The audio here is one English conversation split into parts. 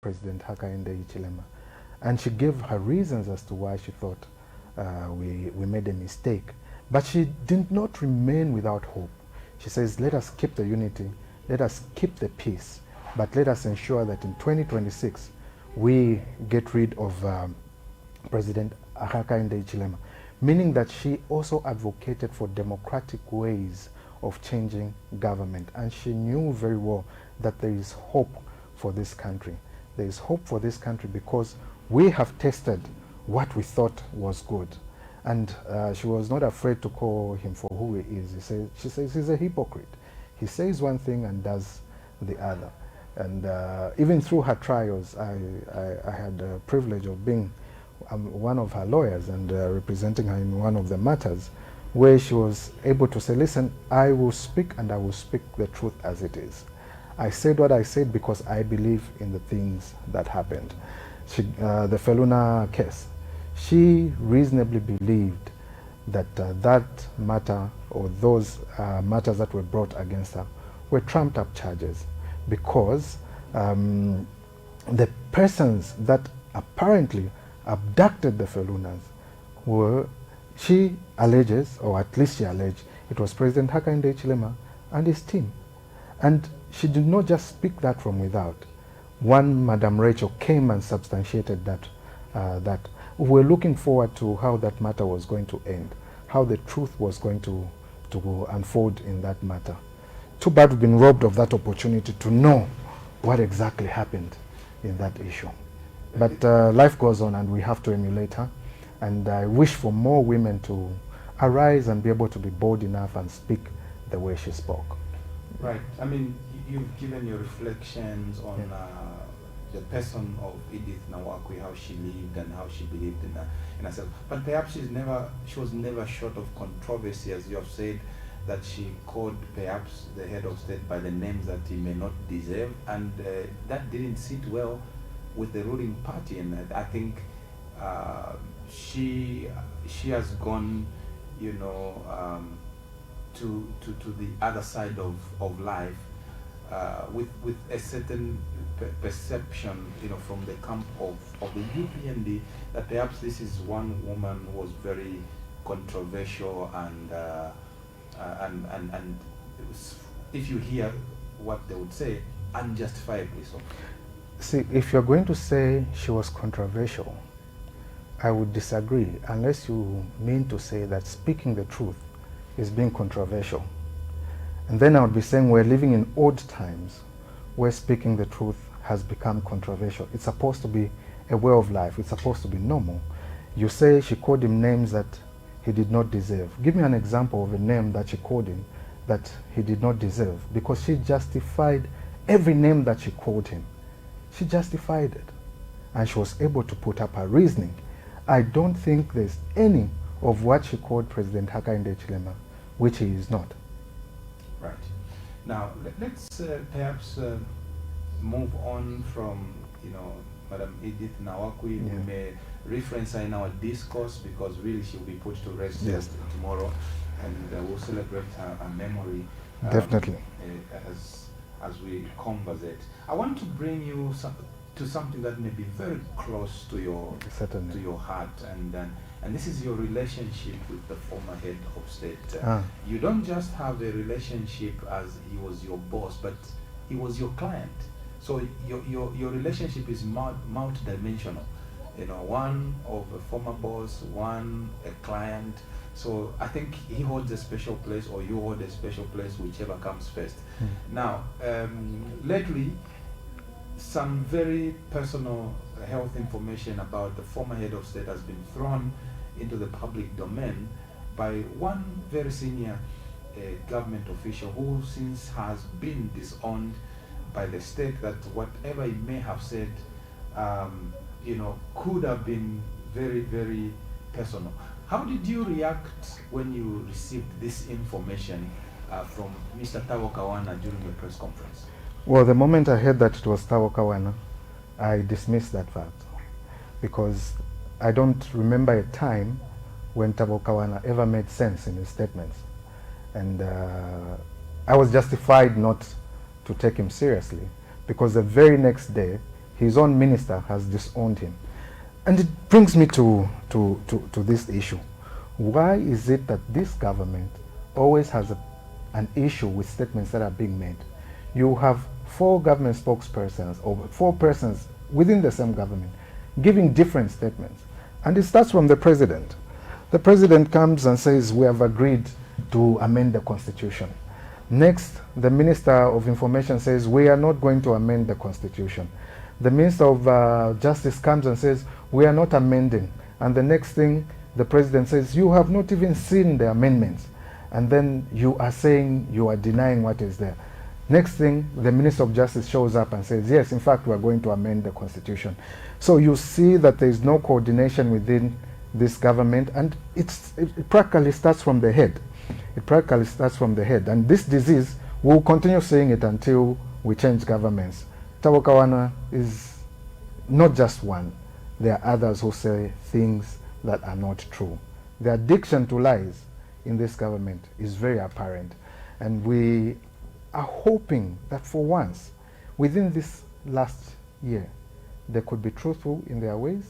President Hakainde Hichilema. And she gave her reasons as to why she thought we made a mistake. But she did not remain without hope. She says, let us keep the unity, let us keep the peace, but let us ensure that in 2026 we get rid of President Hakainde Hichilema, meaning that she also advocated for democratic ways of changing government. And she knew very well that there is hope for this country. There is hope for this country because we have tested what we thought was good. And she was not afraid to call him for who he is. She says he's a hypocrite. He says one thing and does the other. And even through her trials, I had the privilege of being one of her lawyers and representing her in one of the matters where she was able to say, listen, I will speak and I will speak the truth as it is. I said what I said because I believe in the things that happened. The Feluna case, she reasonably believed that that matter or those matters that were brought against her were trumped up charges because the persons that apparently abducted the Felunas were, she alleges, or at least she alleged, it was President Hakainde Hichilema and his team. And she did not just speak that from without. One, Madam Rachel, came and substantiated that. We were looking forward to how that matter was going to end, how the truth was going to unfold in that matter. Too bad we've been robbed of that opportunity to know what exactly happened in that issue. But life goes on and we have to emulate her. And I wish for more women to arise and be able to be bold enough and speak the way she spoke. Right. I mean, you've given your reflections on the person of Edith Nawakwi, how she lived and how she believed in herself. But perhaps she was never short of controversy, as you have said, that she called perhaps the head of state by the names that he may not deserve, and that didn't sit well with the ruling party. And I think she has gone, you know, to the other side of life with a certain perception, you know, from the camp of the UPND, that perhaps this is one woman who was very controversial and if you hear what they would say, unjustifiably so. See, if you're going to say she was controversial, I would disagree, unless you mean to say that speaking the truth is being controversial. And then I would be saying we're living in odd times where speaking the truth has become controversial. It's supposed to be a way of life. It's supposed to be normal. You say she called him names that he did not deserve. Give me an example of a name that she called him that he did not deserve, because she justified every name that she called him. She justified it. And she was able to put up her reasoning. I don't think there's any of what she called President Hakainde Hichilema which he is not. Right. Now, let's perhaps move on from, you know, Madam Edith Nawakwi. We may reference her in our discourse because really she'll be put to rest tomorrow, and we'll celebrate her memory. Definitely. As we conversate. I want to bring you to something that may be very close to your heart, and this is your relationship with the former head of state. You don't just have a relationship as he was your boss, but he was your client. So your relationship is multi-dimensional. You know, one of a former boss, one a client. So I think he holds a special place, or you hold a special place, whichever comes first. Now, lately, some very personal health information about the former head of state has been thrown into the public domain by one very senior government official who since has been disowned by the state, that whatever he may have said, you know, could have been very, very personal. How did you react when you received this information from Mr. Tawo Kawana during the press conference? Well, the moment I heard that it was Tawo Kawana, I dismissed that fact, because I don't remember a time when Tawo Kawana ever made sense in his statements. And I was justified not to take him seriously, because the very next day his own minister has disowned him. And it brings me to this issue. Why is it that this government always has an issue with statements that are being made? You have 4 government spokespersons or 4 persons within the same government giving different statements. And it starts from the president. The president comes and says, we have agreed to amend the constitution. Next, the Minister of Information says, we are not going to amend the constitution. The Minister of Justice comes and says, we are not amending. And the next thing, the president says, you have not even seen the amendments. And then you are saying you are denying what is there. Next thing, the Minister of Justice shows up and says, yes, in fact, we are going to amend the constitution. So you see that there is no coordination within this government, and it practically starts from the head. It practically starts from the head. And this disease, we'll continue seeing it until we change governments. Tawakawana is not just one. There are others who say things that are not true. The addiction to lies in this government is very apparent. And we are hoping that for once, within this last year, they could be truthful in their ways,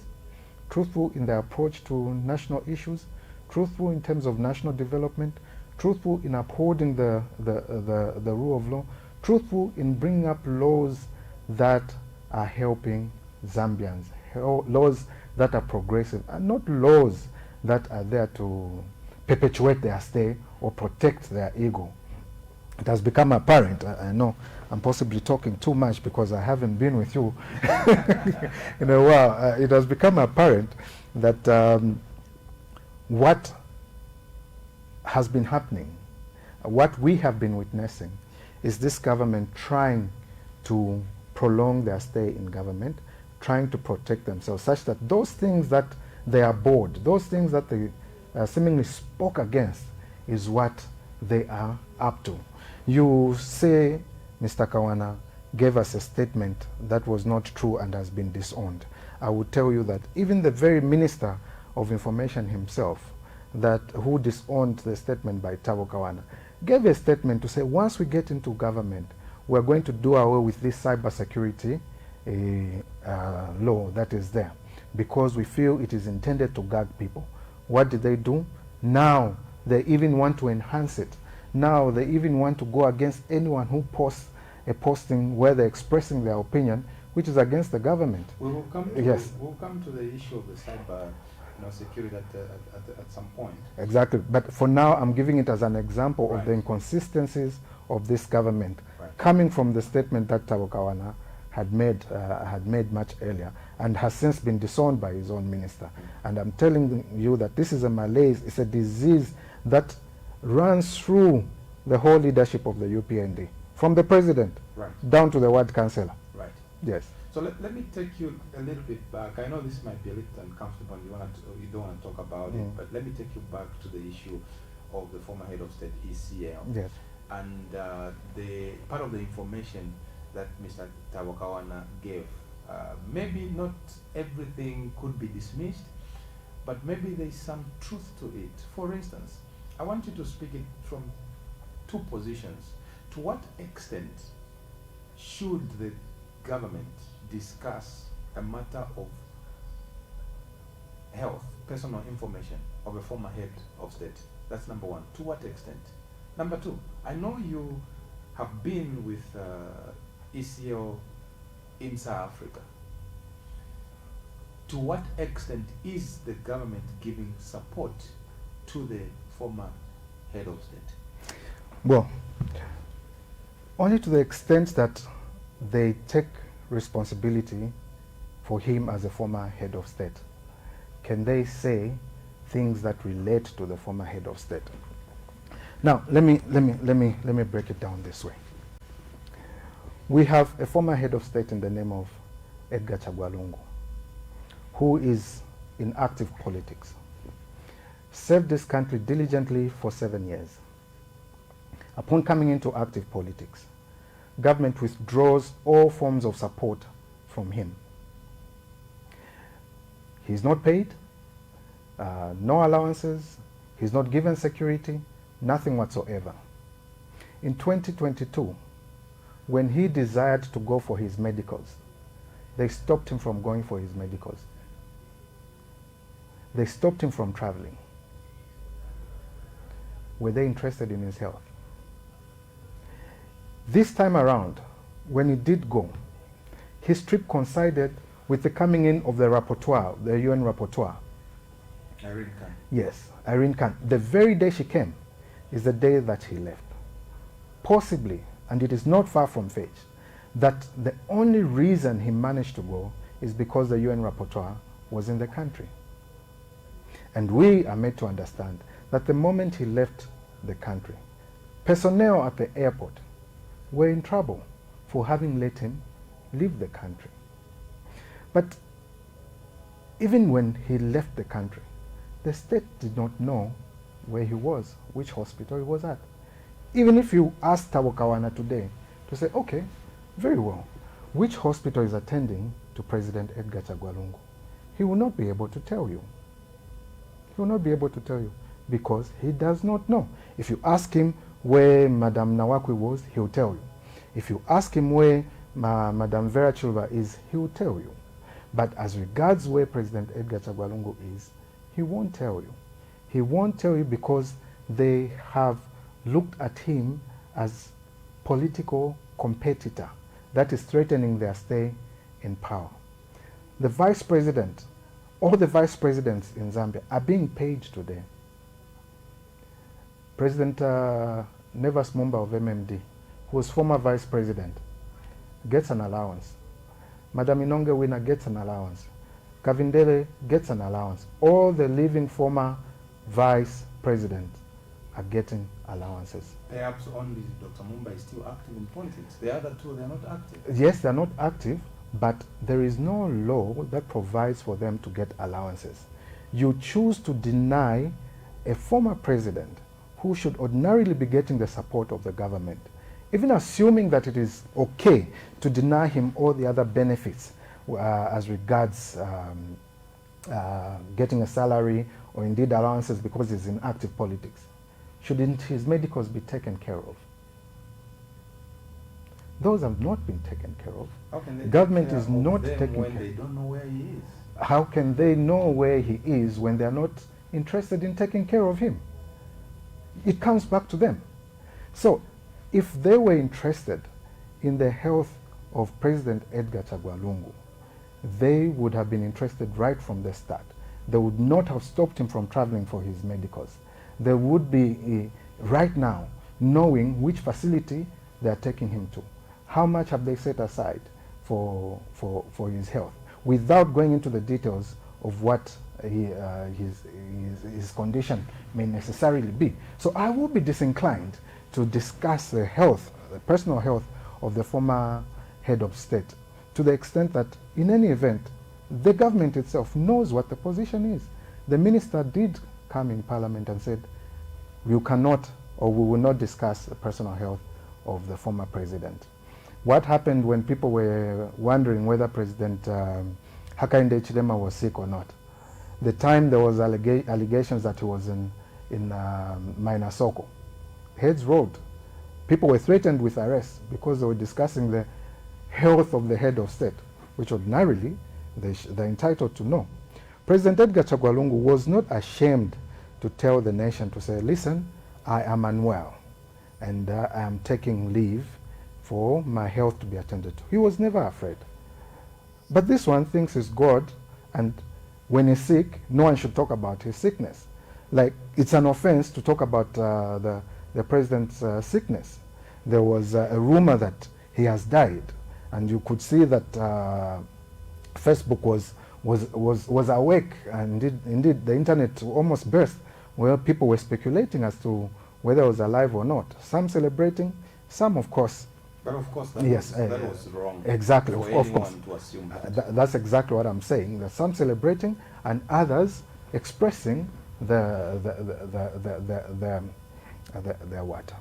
truthful in their approach to national issues, truthful in terms of national development, truthful in upholding the rule of law, truthful in bringing up laws that are helping Zambians, laws that are progressive, and not laws that are there to perpetuate their stay or protect their ego. It has become apparent, I know I'm possibly talking too much because I haven't been with you in a while. It has become apparent that what has been happening, what we have been witnessing, is this government trying to prolong their stay in government, trying to protect themselves, such that those things that they are bored, those things that they seemingly spoke against, is what they are up to. You say Mr. Kawana gave us a statement that was not true and has been disowned. I would tell you that even the very Minister of Information himself, who disowned the statement by Thabo Kawana, gave a statement to say, once we get into government, we're going to do away with this cybersecurity law that is there, because we feel it is intended to gag people. What did they do? Now they even want to enhance it. Now they even want to go against anyone who posts a posting where they're expressing their opinion, which is against the government. We will come to, yes. We'll come to the issue of the cyber security at some point. Exactly. But for now, I'm giving it as an example Right. of the inconsistencies of this government, Right. coming from the statement that Thabo Kawana had made much earlier and has since been disowned by his own minister. And I'm telling you that this is a malaise, it's a disease that runs through the whole leadership of the UPND, from the president Right. down to the ward councillor. Right. Yes. So let me take you a little bit back. I know this might be a little uncomfortable and you don't want to talk about it, but let me take you back to the issue of the former head of state, ECL. Yes. And the part of the information that Mr. Thabo Kawana gave, maybe not everything could be dismissed, but maybe there is some truth to it. For instance, I want you to speak it from 2 positions. To what extent should the government discuss a matter of health, personal information of a former head of state? That's number 1. To what extent? Number 2, I know you have been with ECL in South Africa. To what extent is the government giving support to the former head of state? Well, only to the extent that they take responsibility for him as a former head of state. Can they say things that relate to the former head of state? Now, let me break it down this way. We have a former head of state in the name of Edgar Chagwa Lungu, who is in active politics, served this country diligently for 7 years. Upon coming into active politics, government withdraws all forms of support from him. He's not paid, no allowances, he's not given security, nothing whatsoever. In 2022, when he desired to go for his medicals, They stopped him from going for his medicals. They stopped him from traveling. Were they interested in his health? This time around, when he did go, his trip coincided with the coming in of the rapporteur, the UN rapporteur. Irene Khan. Yes, Irene Khan. The very day she came is the day that he left. Possibly, and it is not far from fetch, that the only reason he managed to go is because the UN rapporteur was in the country. And we are made to understand that the moment he left the country, personnel at the airport were in trouble for having let him leave the country. But even when he left the country, the state did not know where he was, which hospital he was at. Even if you ask Tawakawana today to say, okay, very well, which hospital is attending to President Edgar Chagwa, he will not be able to tell you. He will not be able to tell you because he does not know. If you ask him where Madam Nawakwi was, he will tell you. If you ask him where Madam Vera Chilva is, he will tell you. But as regards where President Edgar Chagwa is, he won't tell you. He won't tell you because they have looked at him as political competitor that is threatening their stay in power. The vice president, all the vice presidents in Zambia are being paid today. President Nevas Mumba of MMD, who was former vice president, gets an allowance. Madam Inonge Wina gets an allowance. Kavindele gets an allowance. All the living former vice presidents are getting allowances. Perhaps only Dr. Mumba is still active in politics. The other two, they are not active. Yes, they are not active, but there is no law that provides for them to get allowances. You choose to deny a former president who should ordinarily be getting the support of the government, even assuming that it is okay to deny him all the other benefits as regards getting a salary or indeed allowances because he's in active politics. Shouldn't his medicals be taken care of? Those have not been taken care of. How can they Government take is care of not them taking when care. they don't know where he is? How can they know where he is when they are not interested in taking care of him? It comes back to them. So if they were interested in the health of President Edgar Chagwa Lungu, they would have been interested right from the start. They would not have stopped him from traveling for his medicals. They would be right now knowing which facility they are taking him to. How much have they set aside for his health, without going into the details of what his condition may necessarily be. So I will be disinclined to discuss the health, the personal health of the former head of state, to the extent that in any event, the government itself knows what the position is. The minister did come in parliament and said, you cannot or we will not discuss the personal health of the former president. What happened when people were wondering whether President Hakainde Hichilema was sick or not? The time there was allegations that he was in Mainasoko, heads rolled. People were threatened with arrest because they were discussing the health of the head of state, which ordinarily they're entitled to know. President Edgar Chagwa Lungu was not ashamed to tell the nation to say, listen, I am unwell and I am taking leave for my health to be attended to. He was never afraid. But this one thinks he's God, and when he's sick, no one should talk about his sickness. Like, it's an offense to talk about the president's sickness. There was a rumor that he has died, and you could see that Facebook was awake, and indeed the internet almost burst, where people were speculating as to whether he was alive or not. Some celebrating, some of course. But of course that, yes, that was wrong. Exactly, for of course. To assume that. That's exactly what I'm saying. That some celebrating and others expressing the what?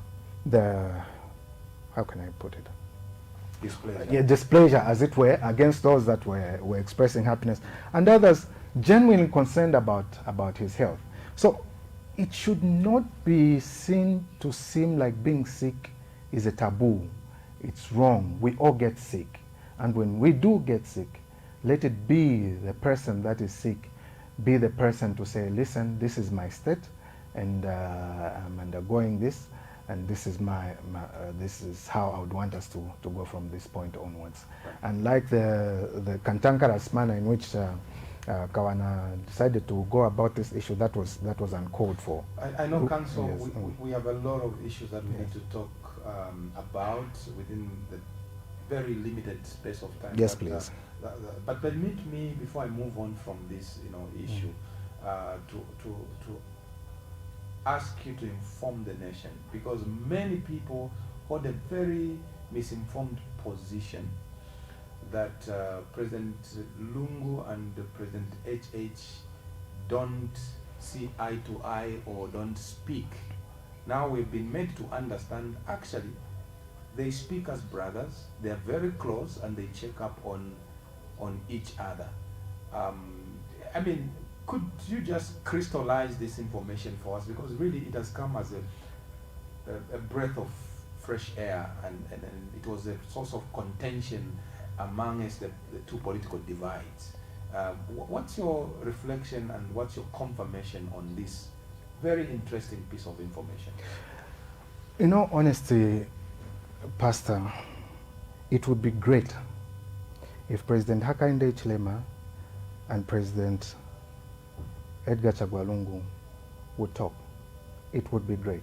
How can I put it? Displeasure. Yeah, displeasure, as it were, against those that were expressing happiness, and others genuinely concerned about his health. So it should not be seen to seem like being sick is a taboo. It's wrong. We all get sick, and when we do get sick, let it be the person that is sick, be the person to say, listen, this is my state, and I'm undergoing this, and this is this is how I would want us to go from this point onwards. Right. And like the cantankerous manner in which Kawana decided to go about this issue, that was uncalled for. I know, Counsel, yes. we have a lot of issues that we yes. need to talk about within the very limited space of time. Yes, please. But permit me, before I move on from this, issue, to ask you to inform the nation, because many people hold a very misinformed position that President Lungu and President HH don't see eye to eye or don't speak. Now we've been made to understand, actually, they speak as brothers, they are very close, and they check up on each other. I mean, could you just crystallize this information for us? Because really it has come as a breath of fresh air, and it was a source of contention amongst the two political divides. What's your reflection and what's your confirmation on this very interesting piece of information? In all honesty, Pastor, it would be great if President Hakainde Hichilema and President Edgar Chagwa Lungu would talk. It would be great.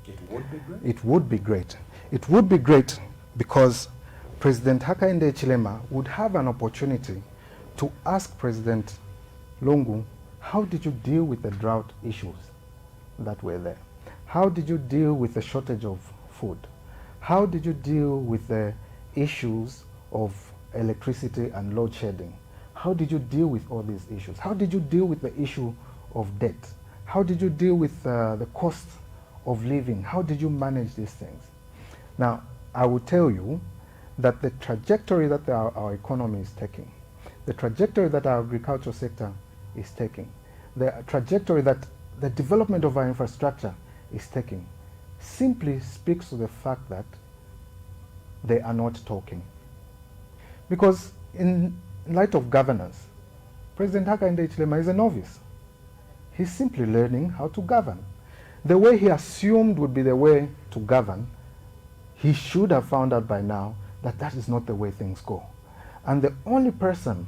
It would be great? It would be great. It would be great because President Hakainde Hichilema would have an opportunity to ask President Lungu, how did you deal with the drought issues that were there? How did you deal with the shortage of food? How did you deal with the issues of electricity and load shedding? How did you deal with all these issues? How did you deal with the issue of debt? How did you deal with the cost of living? How did you manage these things? Now, I will tell you that the trajectory that our economy is taking, the trajectory that our agricultural sector is taking, the trajectory that the development of our infrastructure is taking, simply speaks to the fact that they are not talking. Because in light of governance, President Hakainde Hichilema is a novice. He's simply learning how to govern. The way he assumed would be the way to govern, he should have found out by now that that is not the way things go. And the only person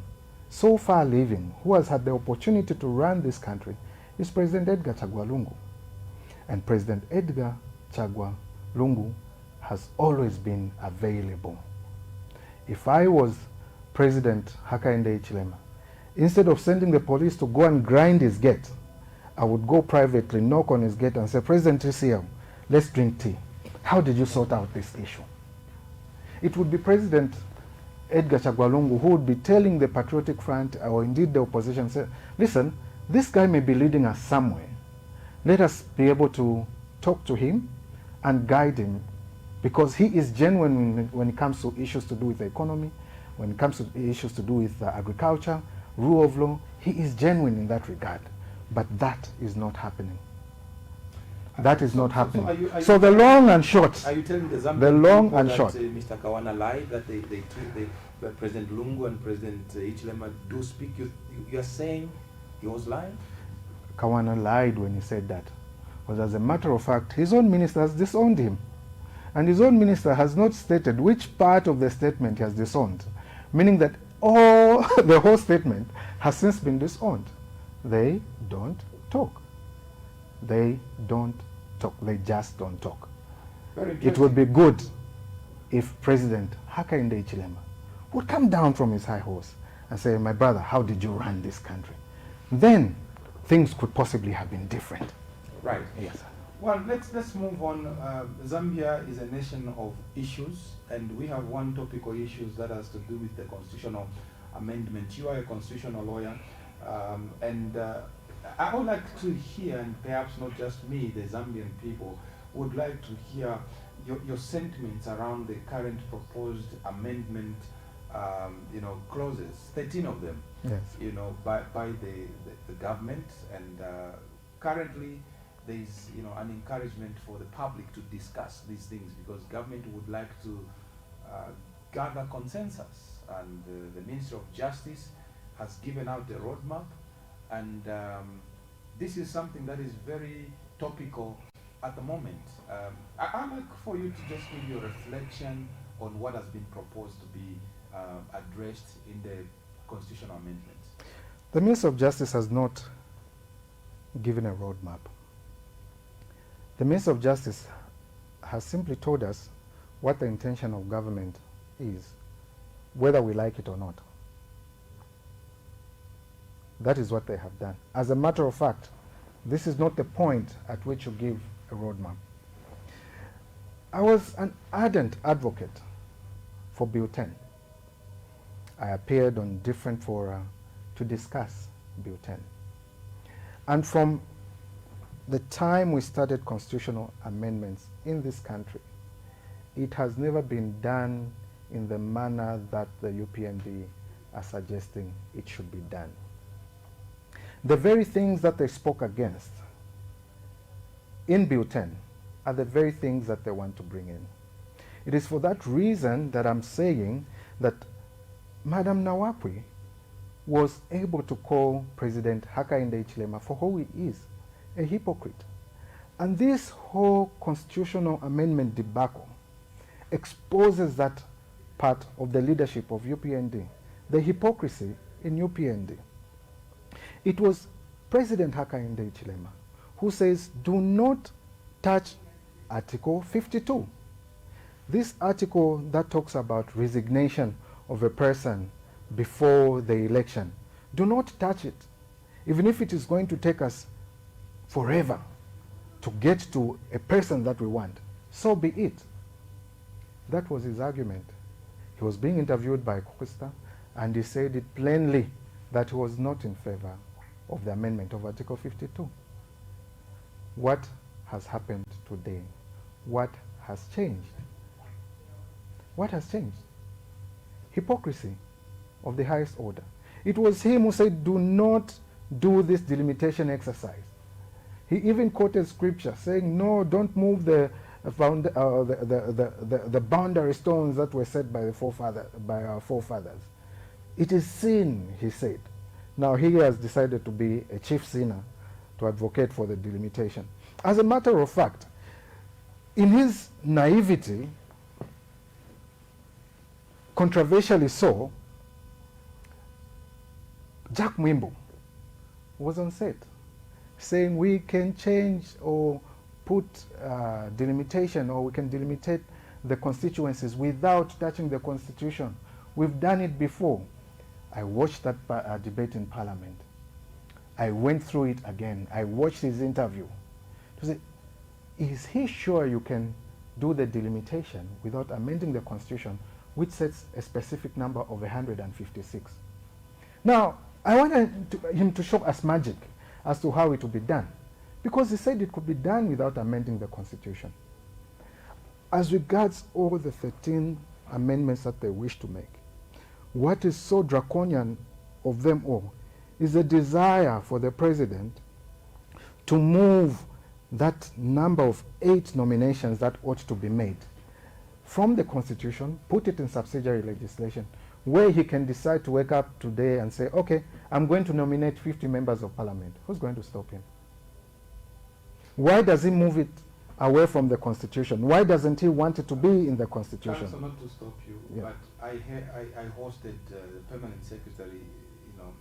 so far living who has had the opportunity to run this country is President Edgar Chagwa Lungu. And President Edgar Chagwa Lungu has always been available. If I was President Hakainde Hichilema, instead of sending the police to go and grind his gate, I would go privately, knock on his gate and say, President TCL, let's drink tea. How did you sort out this issue? It would be President Edgar Chagwa Lungu who would be telling the Patriotic Front, or indeed the opposition, say, listen, this guy may be leading us somewhere. Let us be able to talk to him and guide him, because he is genuine when it comes to issues to do with the economy, when it comes to issues to do with agriculture, rule of law. He is genuine in that regard. But that is not happening. That is not happening. So the long and short. Are you telling the Zambian the long people and that short. Mr. Kawana lied, that President Lungu and President Hichilema do speak? You are saying he was lying? Kawana lied when he said that. But as a matter of fact, his own minister has disowned him. And his own minister has not stated which part of the statement he has disowned, meaning that the whole statement has since been disowned. They don't talk. They don't talk. They just don't talk. It would be good if President Hakainde Hichilema would come down from his high horse and say, my brother, how did you run this country? Then things could possibly have been different. Right. Yes. Well, let's move on. Zambia is a nation of issues, and we have one topical issue that has to do with the constitutional amendment. You are a constitutional lawyer, and I would like to hear, and perhaps not just me, the Zambian people, would like to hear your sentiments around the current proposed amendment, clauses, 13 of them, yes, by the government, and currently there is, an encouragement for the public to discuss these things, because government would like to gather consensus and the Ministry of Justice has given out the roadmap, and this is something that is very topical at the moment. I'd like for you to just give your reflection on what has been proposed to be addressed in the constitutional amendments. The Minister of Justice has not given a roadmap. The Minister of Justice has simply told us what the intention of government is, whether we like it or not. That is what they have done. As a matter of fact, this is not the point at which you give a roadmap. I was an ardent advocate for Bill 10. I appeared on different fora to discuss Bill 10. And from the time we started constitutional amendments in this country, it has never been done in the manner that the UPND are suggesting it should be done. The very things that they spoke against in Bill 10 are the very things that they want to bring in. It is for that reason that I'm saying that Madam Nawakwi was able to call President Hakainde Hichilema for who he is, a hypocrite. And this whole constitutional amendment debacle exposes that part of the leadership of UPND, the hypocrisy in UPND. It was President Hakainde Hichilema who says, do not touch Article 52. This article that talks about resignation of a person before the election, do not touch it. Even if it is going to take us forever to get to a person that we want, so be it. That was his argument. He was being interviewed by Costa, and he said it plainly that he was not in favor of the amendment of Article 52. What has happened today? What has changed? What has changed? Hypocrisy of the highest order. It was him who said, do not do this delimitation exercise. He even quoted scripture saying, no, don't move the boundary stones that were set by our forefathers. It is sin, he said. Now he has decided to be a chief sinner to advocate for the delimitation. As a matter of fact, in his naivety, controversially so, Jack Mwimbo was on set saying we can change or put delimitation, or we can delimitate the constituencies without touching the constitution. We've done it before. I watched that debate in Parliament. I went through it again. I watched his interview to say, is he sure you can do the delimitation without amending the constitution, which sets a specific number of 156? Now, I wanted him to show us magic as to how it would be done, because he said it could be done without amending the constitution. As regards all the 13 amendments that they wish to make, what is so draconian of them all is a desire for the president to move that number of 8 nominations that ought to be made from the constitution, put it in subsidiary legislation, where he can decide to wake up today and say, okay, I'm going to nominate 50 members of parliament. Who's going to stop him? Why does he move it away from the constitution? Why doesn't he want it to be in the constitution? Counsel, not to stop you, yeah. But I hosted the permanent secretary,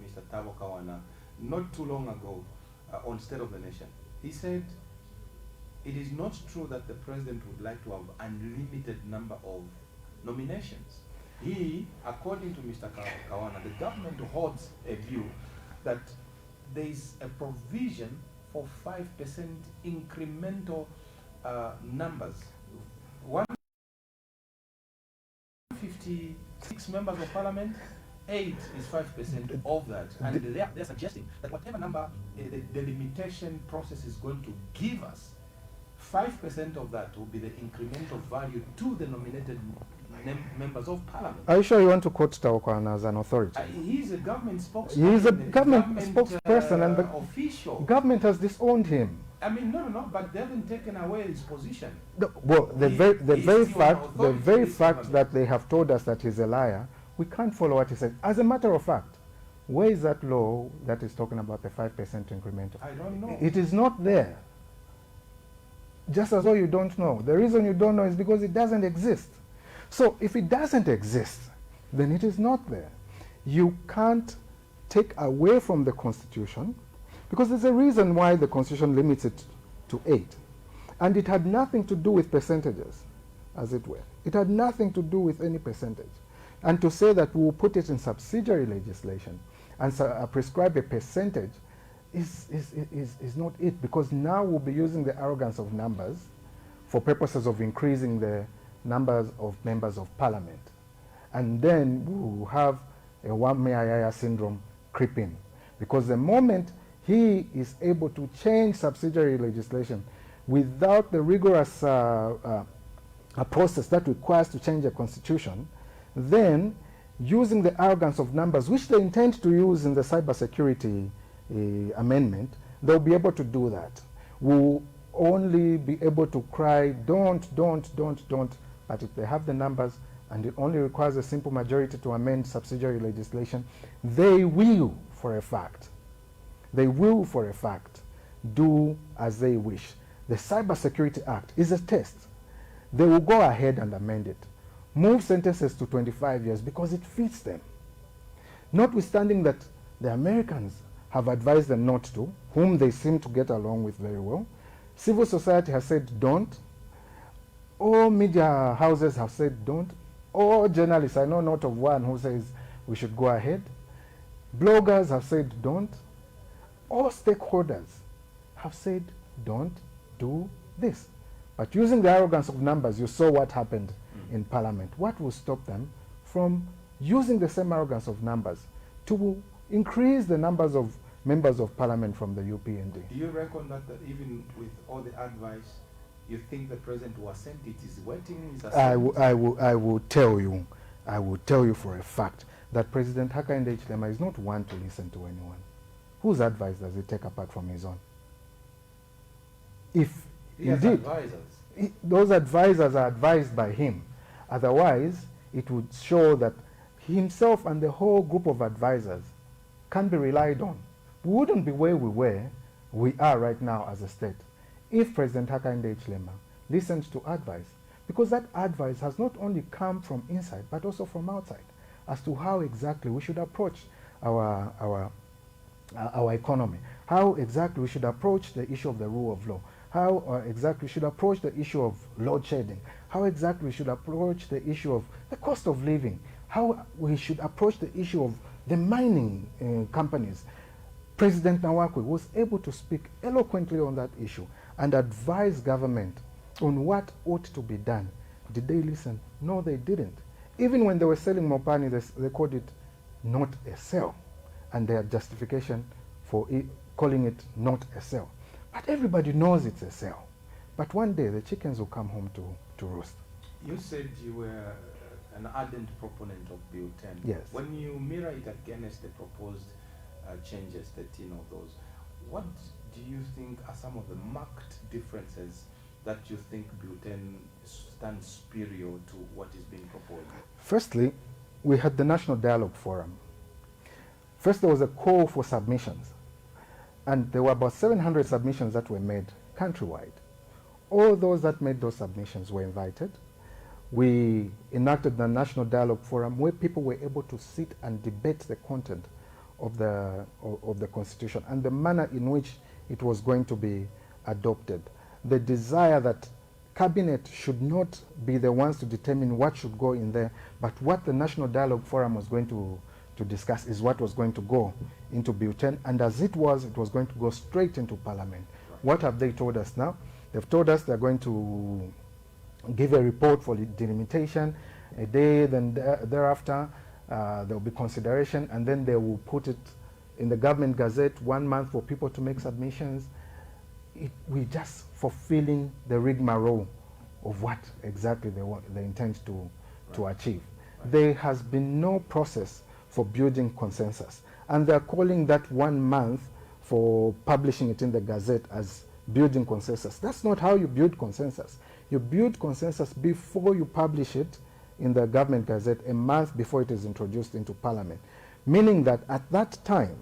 Mr. Tabo Kawana, not too long ago on State of the Nation. He said, it is not true that the president would like to have unlimited number of nominations. He, according to Mr. Kawana, the government holds a view that there is a provision for 5% incremental numbers. 156 members of parliament, 8 is 5% of that. And they're suggesting that whatever number the limitation process is going to give us, 5% of that will be the incremental value to the nominated members of parliament. Are you sure you want to quote Tawakwana as an authority? He's a government spokesman. He is a government spokesperson, and the official government has disowned him. I mean, no, but they haven't taken away his position. The very fact that they have told us that he's a liar we can't follow what he said. As a matter of fact, where is that law that is talking about the 5% incremental? I don't know. It is not there. Just as though you don't know. The reason you don't know is because it doesn't exist. So if it doesn't exist, then it is not there. You can't take away from the Constitution, because there's a reason why the Constitution limits it to 8. And it had nothing to do with percentages, as it were. It had nothing to do with any percentage. And to say that we will put it in subsidiary legislation and prescribe a percentage is not it, because now we'll be using the arrogance of numbers for purposes of increasing the numbers of members of parliament. And then we will have a Wameaya syndrome creep in, because the moment he is able to change subsidiary legislation without the rigorous process that requires to change a constitution, then using the arrogance of numbers, which they intend to use in the cybersecurity amendment, they'll be able to do that. We'll only be able to cry, don't, but if they have the numbers and it only requires a simple majority to amend subsidiary legislation, they will, for a fact, do as they wish. The Cybersecurity Act is a test. They will go ahead and amend it. Move sentences to 25 years because it fits them. Notwithstanding that the Americans have advised them not to, whom they seem to get along with very well. Civil society has said don't. All media houses have said don't. All journalists, I know not of one who says we should go ahead. Bloggers have said don't. All stakeholders have said don't do this. But using the arrogance of numbers, you saw what happened in Parliament. What will stop them from using the same arrogance of numbers to increase the numbers of members of Parliament from the UPND? Do you reckon that even with all the advice, you think the president was sent it is waiting? I will tell you for a fact that President Hakainde Hichilema is not one to listen to anyone. Whose advice does he take apart from his own? If he has indeed advisors. Those advisors are advised by him, otherwise it would show that he himself and the whole group of advisors can be relied on. We wouldn't be where we are right now as a state, if President Hakainde Hichilema listened to advice, because that advice has not only come from inside but also from outside as to how exactly we should approach our economy, how exactly we should approach the issue of the rule of law, how exactly we should approach the issue of load shedding, how exactly we should approach the issue of the cost of living, how we should approach the issue of the mining companies. President Nawakwi was able to speak eloquently on that issue and advise government on what ought to be done. Did they listen? No, they didn't. Even when they were selling Mopani, they called it not a sale, and their justification for calling it not a sale. But everybody knows it's a sale. But one day the chickens will come home to roost. You said you were an ardent proponent of Bill 10. Yes. When you mirror it against the proposed changes, 13 of those, what do you think are some of the marked differences that you think Bill 10 stands superior to what is being proposed? Firstly, we had the National Dialogue Forum. First, there was a call for submissions, and there were about 700 submissions that were made countrywide. All those that made those submissions were invited. We enacted the National Dialogue Forum where people were able to sit and debate the content of the Constitution and the manner in which it was going to be adopted. The desire that Cabinet should not be the ones to determine what should go in there, but what the National Dialogue Forum was going to discuss is what was going to go into Bill 10, and as it was going to go straight into Parliament. What have they told us now? They've told us they're going to give a report for delimitation, a day, then thereafter there will be consideration, and then they will put it in the government gazette 1 month for people to make submissions. We're just fulfilling the rigmarole of what exactly they intend to achieve. There has been no process for building consensus, and they're calling that 1 month for publishing it in the gazette as building consensus. That's not how you build consensus. You build consensus before you publish it in the government gazette a month before it is introduced into parliament, meaning that at that time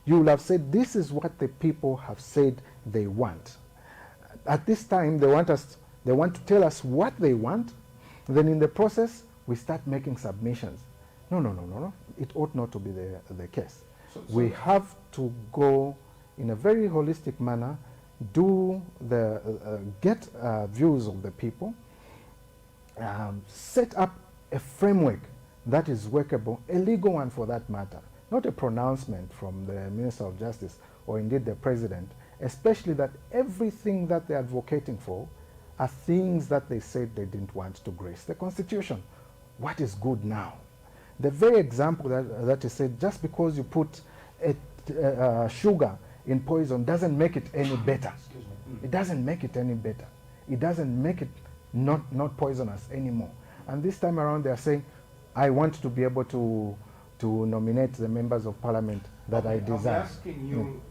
you will have said, this is what the people have said they want. At this time they want to tell us what they want, then in the process we start making submissions. No. It ought not to be the case. We have to go in a very holistic manner, get views of the people, set up a framework that is workable, a legal one for that matter, not a pronouncement from the Minister of Justice or indeed the President, especially that everything that they're advocating for are things that they said they didn't want to grace the Constitution. What is good now? The very example that is said, just because you put sugar in poison doesn't make it any better. It doesn't make it any better. It doesn't make it not poisonous anymore. And this time around they are saying, I want to be able to nominate the members of parliament that I desire. I'm asking you,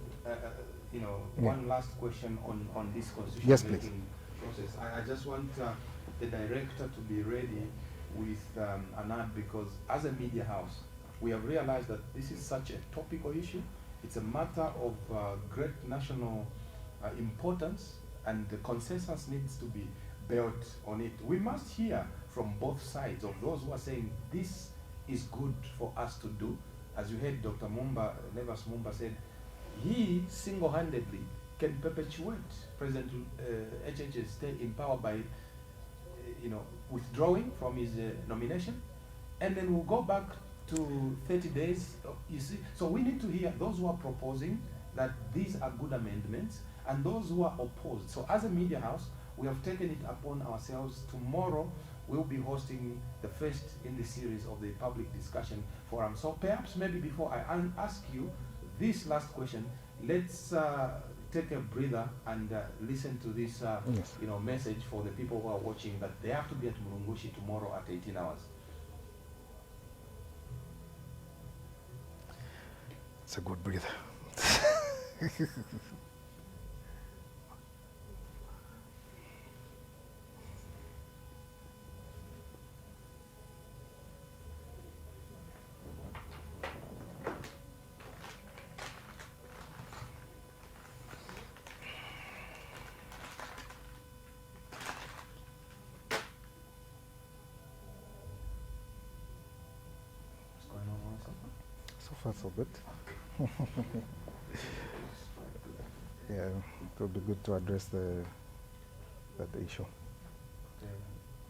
one last question on this constitution making process. I just want the director to be ready with an ad, because as a media house, we have realized that this is such a topical issue. It's a matter of great national importance, and the consensus needs to be built on it. We must hear from both sides of those who are saying this is good for us to do. As you heard Dr. Nevas Mumba said, he single-handedly can perpetuate President HH's stay in power by withdrawing from his nomination, and then we'll go back to 30 days, you see. So we need to hear those who are proposing that these are good amendments and those who are opposed. So as a media house, we have taken it upon ourselves. Tomorrow we'll be hosting the first in the series of the public discussion forum. So perhaps maybe before I ask you this last question, let's take a breather and listen to this message for the people who are watching, that they have to be at Mulungushi tomorrow at 18 hours. It's a good breather. So far, so good. Yeah, it would be good to address that issue.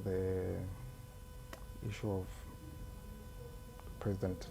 The issue of President.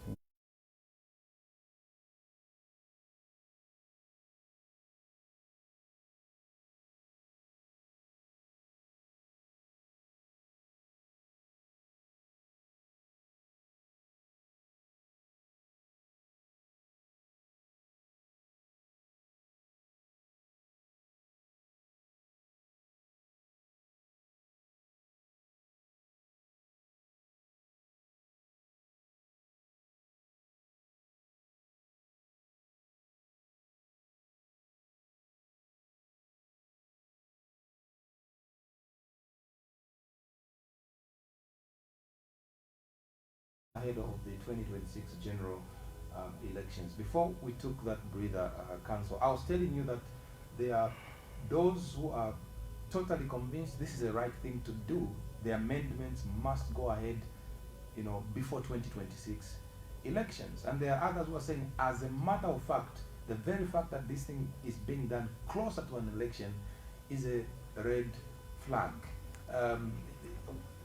Ahead of the 2026 general elections. Before we took that breather, Counsel, I was telling you that there are those who are totally convinced this is the right thing to do. The amendments must go ahead, before 2026 elections. And there are others who are saying, as a matter of fact, the very fact that this thing is being done closer to an election is a red flag.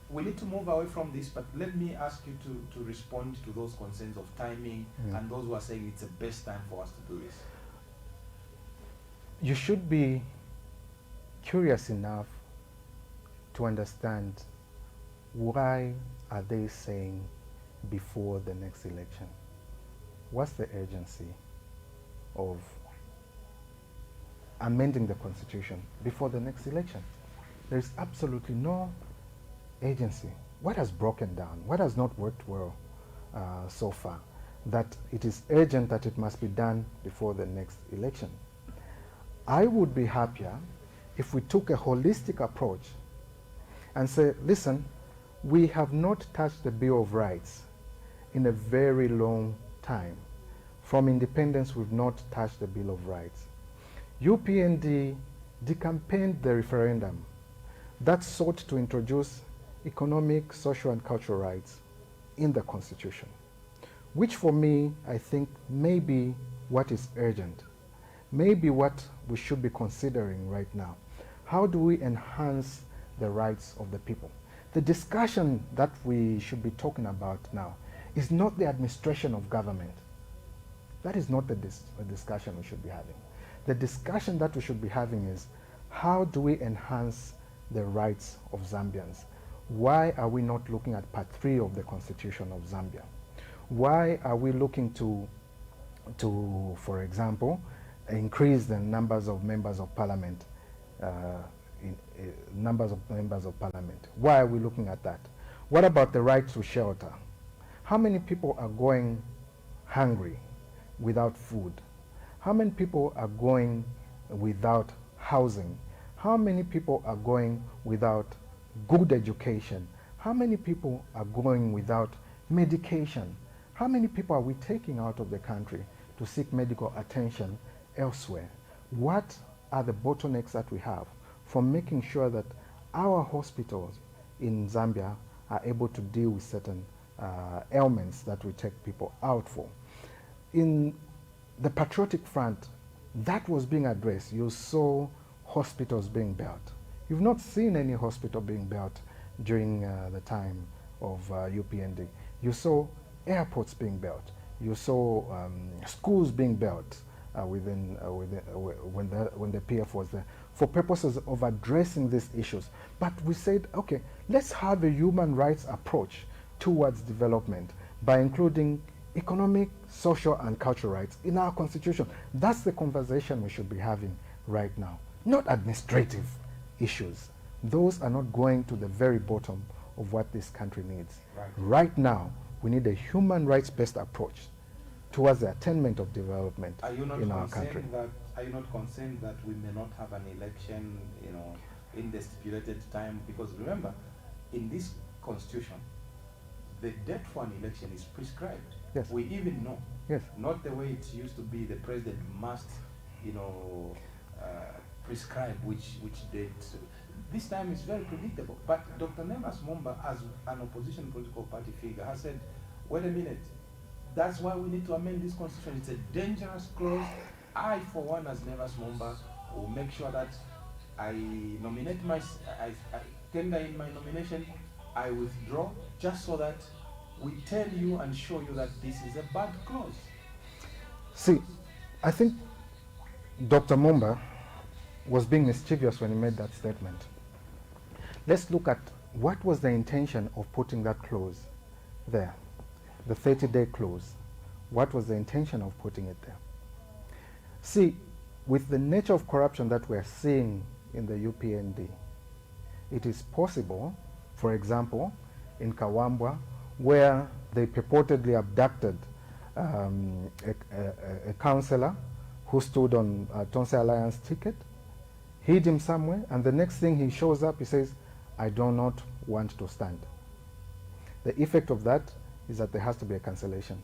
We need to move away from this, but let me ask you to respond to those concerns of timing and those who are saying it's the best time for us to do this. You should be curious enough to understand why are they saying before the next election. What's the urgency of amending the Constitution before the next election? There is absolutely no agency. What has broken down? What has not worked well so far? That it is urgent that it must be done before the next election. I would be happier if we took a holistic approach and say, listen, we have not touched the Bill of Rights in a very long time. From independence, we've not touched the Bill of Rights. UPND decampaigned the referendum that sought to introduce economic, social, and cultural rights in the Constitution, which for me, I think may be what is urgent, may be what we should be considering right now. How do we enhance the rights of the people? The discussion that we should be talking about now is not the administration of government. That is not the discussion we should be having. The discussion that we should be having is, how do we enhance the rights of Zambians? Why are we not looking at Part 3 of the Constitution of Zambia? Why are we looking to for example, increase the numbers of members of parliament, Why are we looking at that? What about the right to shelter? How many people are going hungry without food? How many people are going without housing? How many people are going without good education? How many people are going without medication? How many people are we taking out of the country to seek medical attention elsewhere? What are the bottlenecks that we have for making sure that our hospitals in Zambia are able to deal with certain ailments that we take people out for? In the Patriotic Front, that was being addressed. You saw hospitals being built. You've not seen any hospital being built during the time of UPND. You saw airports being built. You saw schools being built when the PF was there, for purposes of addressing these issues. But we said, okay, let's have a human rights approach towards development by including economic, social, and cultural rights in our constitution. That's the conversation we should be having right now, not administrative issues. Those are not going to the very bottom of what this country needs. Right now, we need a human rights-based approach towards the attainment of development in our country. Are you not concerned that we may not have an election, in the stipulated time? Because remember, in this constitution, the date for an election is prescribed. Yes. We even know. Yes. Not the way it used to be. The president must, prescribe which date. This time is very predictable. But Dr. Nemas Momba, as an opposition political party figure, has said, wait a minute, that's why we need to amend this constitution. It's a dangerous clause. I, for one, as Nemas Momba, will make sure that I nominate I tender in my nomination, I withdraw, just so that we tell you and show you that this is a bad clause. See, I think Dr. Momba was being mischievous when he made that statement. Let's look at what was the intention of putting that clause there, the 30-day clause. What was the intention of putting it there? See, with the nature of corruption that we're seeing in the UPND, it is possible, for example, in Kawambwa, where they purportedly abducted a councillor who stood on Tonse Alliance ticket, hid him somewhere, and the next thing he shows up, he says, I do not want to stand. The effect of that is that there has to be a cancellation.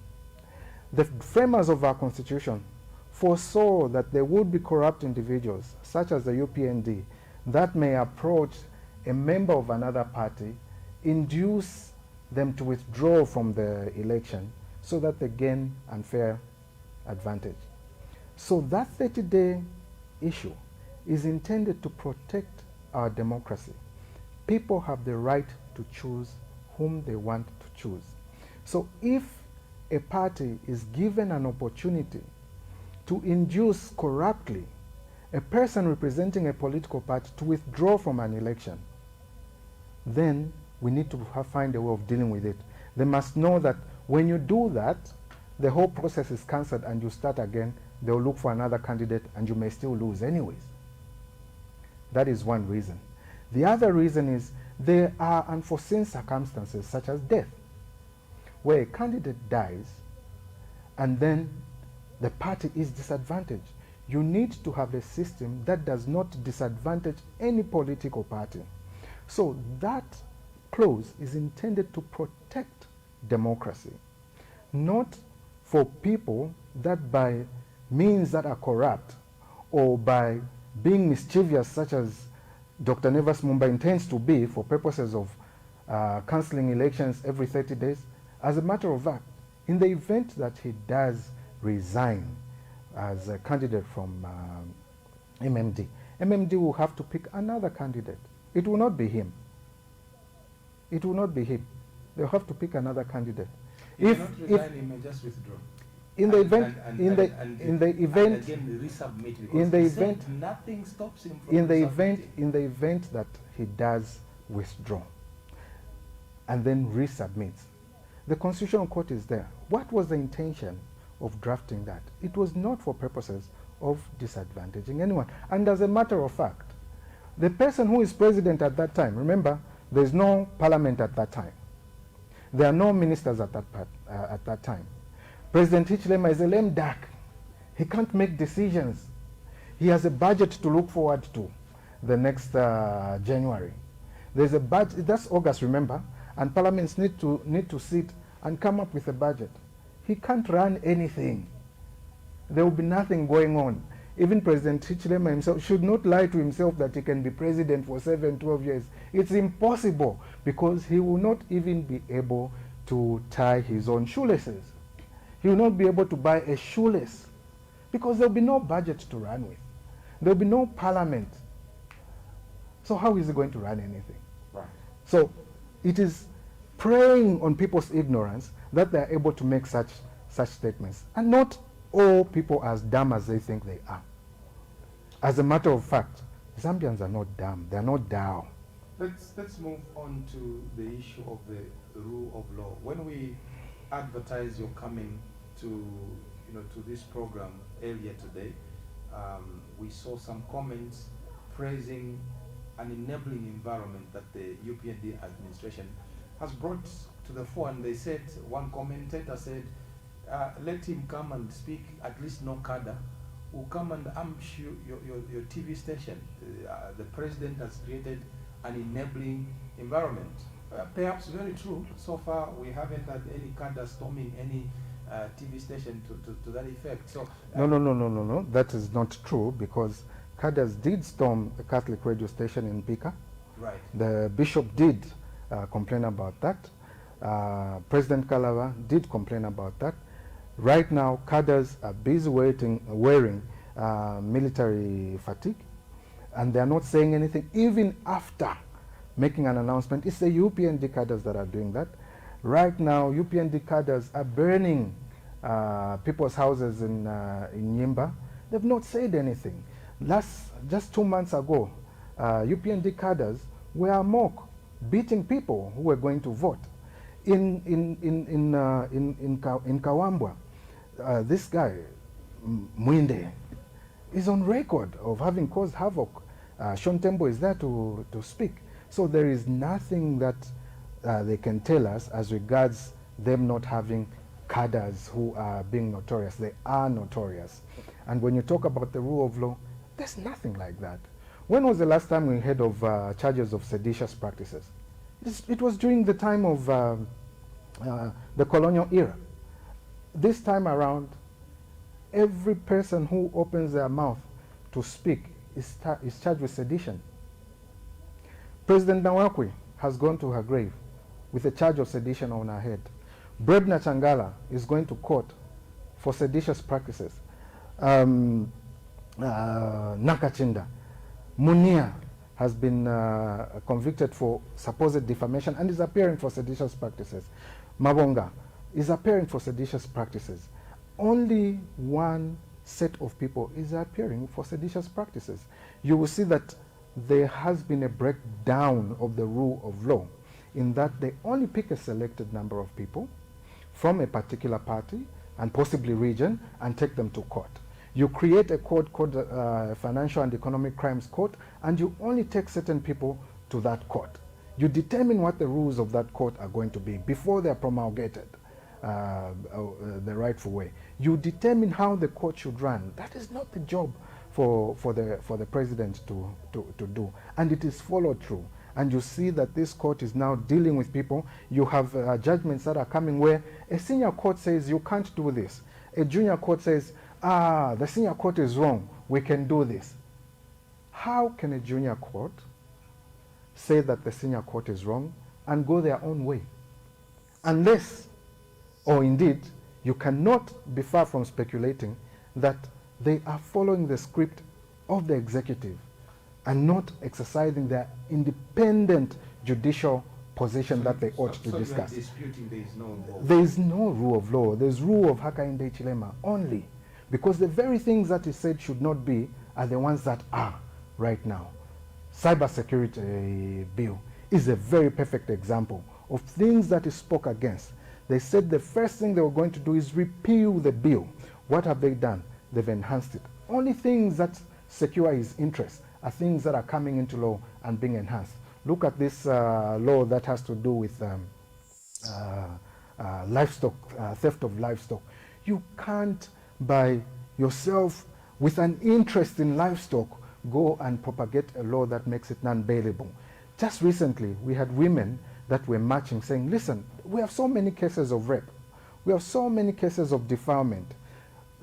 The framers of our constitution foresaw that there would be corrupt individuals, such as the UPND, that may approach a member of another party, induce them to withdraw from the election so that they gain unfair advantage. So that 30-day issue is intended to protect our democracy. People have the right to choose whom they want to choose. So if a party is given an opportunity to induce corruptly a person representing a political party to withdraw from an election, then we need to find a way of dealing with it. They must know that when you do that, the whole process is cancelled and you start again. They'll look for another candidate and you may still lose anyways. That is one reason. The other reason is there are unforeseen circumstances such as death, where a candidate dies and then the party is disadvantaged. You need to have a system that does not disadvantage any political party. So that clause is intended to protect democracy, not for people that by means that are corrupt or by being mischievous, such as Dr. Nevas Mumba intends to be for purposes of cancelling elections every 30 days. As a matter of fact, in the event that he does resign as a candidate from MMD, MMD will have to pick another candidate. It will not be him. It will not be him. They'll have to pick another candidate. If not resign, he may just withdraw. In the event, in the event, again resubmit, because in the event, nothing stops him from in the event that he does withdraw and then resubmits, the Constitutional Court is there. What was the intention of drafting that? It was not for purposes of disadvantaging anyone. And as a matter of fact, the person who is president at that time, remember, there is no parliament at that time. There are no ministers at that time. President Hichilema is a lame duck. He can't make decisions. He has a budget to look forward to the next January. There's a budget, that's August, remember, and parliaments need to sit and come up with a budget. He can't run anything. There will be nothing going on. Even President Hichilema himself should not lie to himself that he can be president for 7, 12 years. It's impossible, because he will not even be able to tie his own shoelaces. He will not be able to buy a shoelace, because there will be no budget to run with. There will be no parliament. So how is he going to run anything? Right. So it is preying on people's ignorance that they are able to make such statements. And not all people are as dumb as they think they are. As a matter of fact, Zambians are not dumb. They are not down. Let's move on to the issue of the rule of law. When we advertised your coming to this program earlier today, we saw some comments praising an enabling environment that the UPND administration has brought to the fore. And they said, one commentator said, let him come and speak, at least no cadre will come and ambush your TV station. The president has created an enabling environment. Perhaps very true. So far, we haven't had any cadre storming any TV station to that effect. So no. That is not true, because cadres did storm a Catholic radio station in Pika. Right. The bishop did complain about that. President Kalava did complain about that. Right now, cadres are busy wearing military fatigue, and they are not saying anything even after making an announcement. It's the UPND cadres that are doing that. Right now, UPND cadres are burning people's houses in Nyimba. They've not said anything. Just 2 months ago, UPND cadres were mock beating people who were going to vote. In Kawambwa, this guy Mwinde is on record of having caused havoc. Sean Tembo is there to speak. So there is nothing that they can tell us as regards them not having cadres who are being notorious. They are notorious. And when you talk about the rule of law, there's nothing like that. When was the last time we heard of charges of seditious practices? It was during the time of the colonial era. This time around, every person who opens their mouth to speak is charged with sedition. President Nawakwi has gone to her grave with a charge of sedition on her head. Brebna Changala is going to court for seditious practices. Nakachinda, Munia has been convicted for supposed defamation and is appearing for seditious practices. Mabonga is appearing for seditious practices. Only one set of people is appearing for seditious practices. You will see that there has been a breakdown of the rule of law, in that they only pick a selected number of people from a particular party and possibly region and take them to court. You create a court called Financial and Economic Crimes Court, and you only take certain people to that court. You determine what the rules of that court are going to be before they are promulgated the rightful way. You determine how the court should run. That is not the job for the president to do, and it is followed through. and you see that this court is now dealing with people. You have judgments that are coming where a senior court says you can't do this. A junior court says, the senior court is wrong, we can do this. How can a junior court say that the senior court is wrong and go their own way? Unless, or indeed, you cannot be far from speculating that they are following the script of the executive and not exercising their independent judicial position that they ought to discuss. Disputing there is no law. There is no rule of law. There's rule of Hakainde Chilema only. Because the very things that is said should not be are the ones that are right now. Cybersecurity bill is a very perfect example of things that is spoke against. They said the first thing they were going to do is repeal the bill. What have they done? They've enhanced it. Only things that secure his interests are things that are coming into law and being enhanced. Look at this law that has to do with livestock, theft of livestock. You can't, by yourself, with an interest in livestock, go and propagate a law that makes it non-bailable. Just recently, we had women that were marching saying, listen, we have so many cases of rape. We have so many cases of defilement.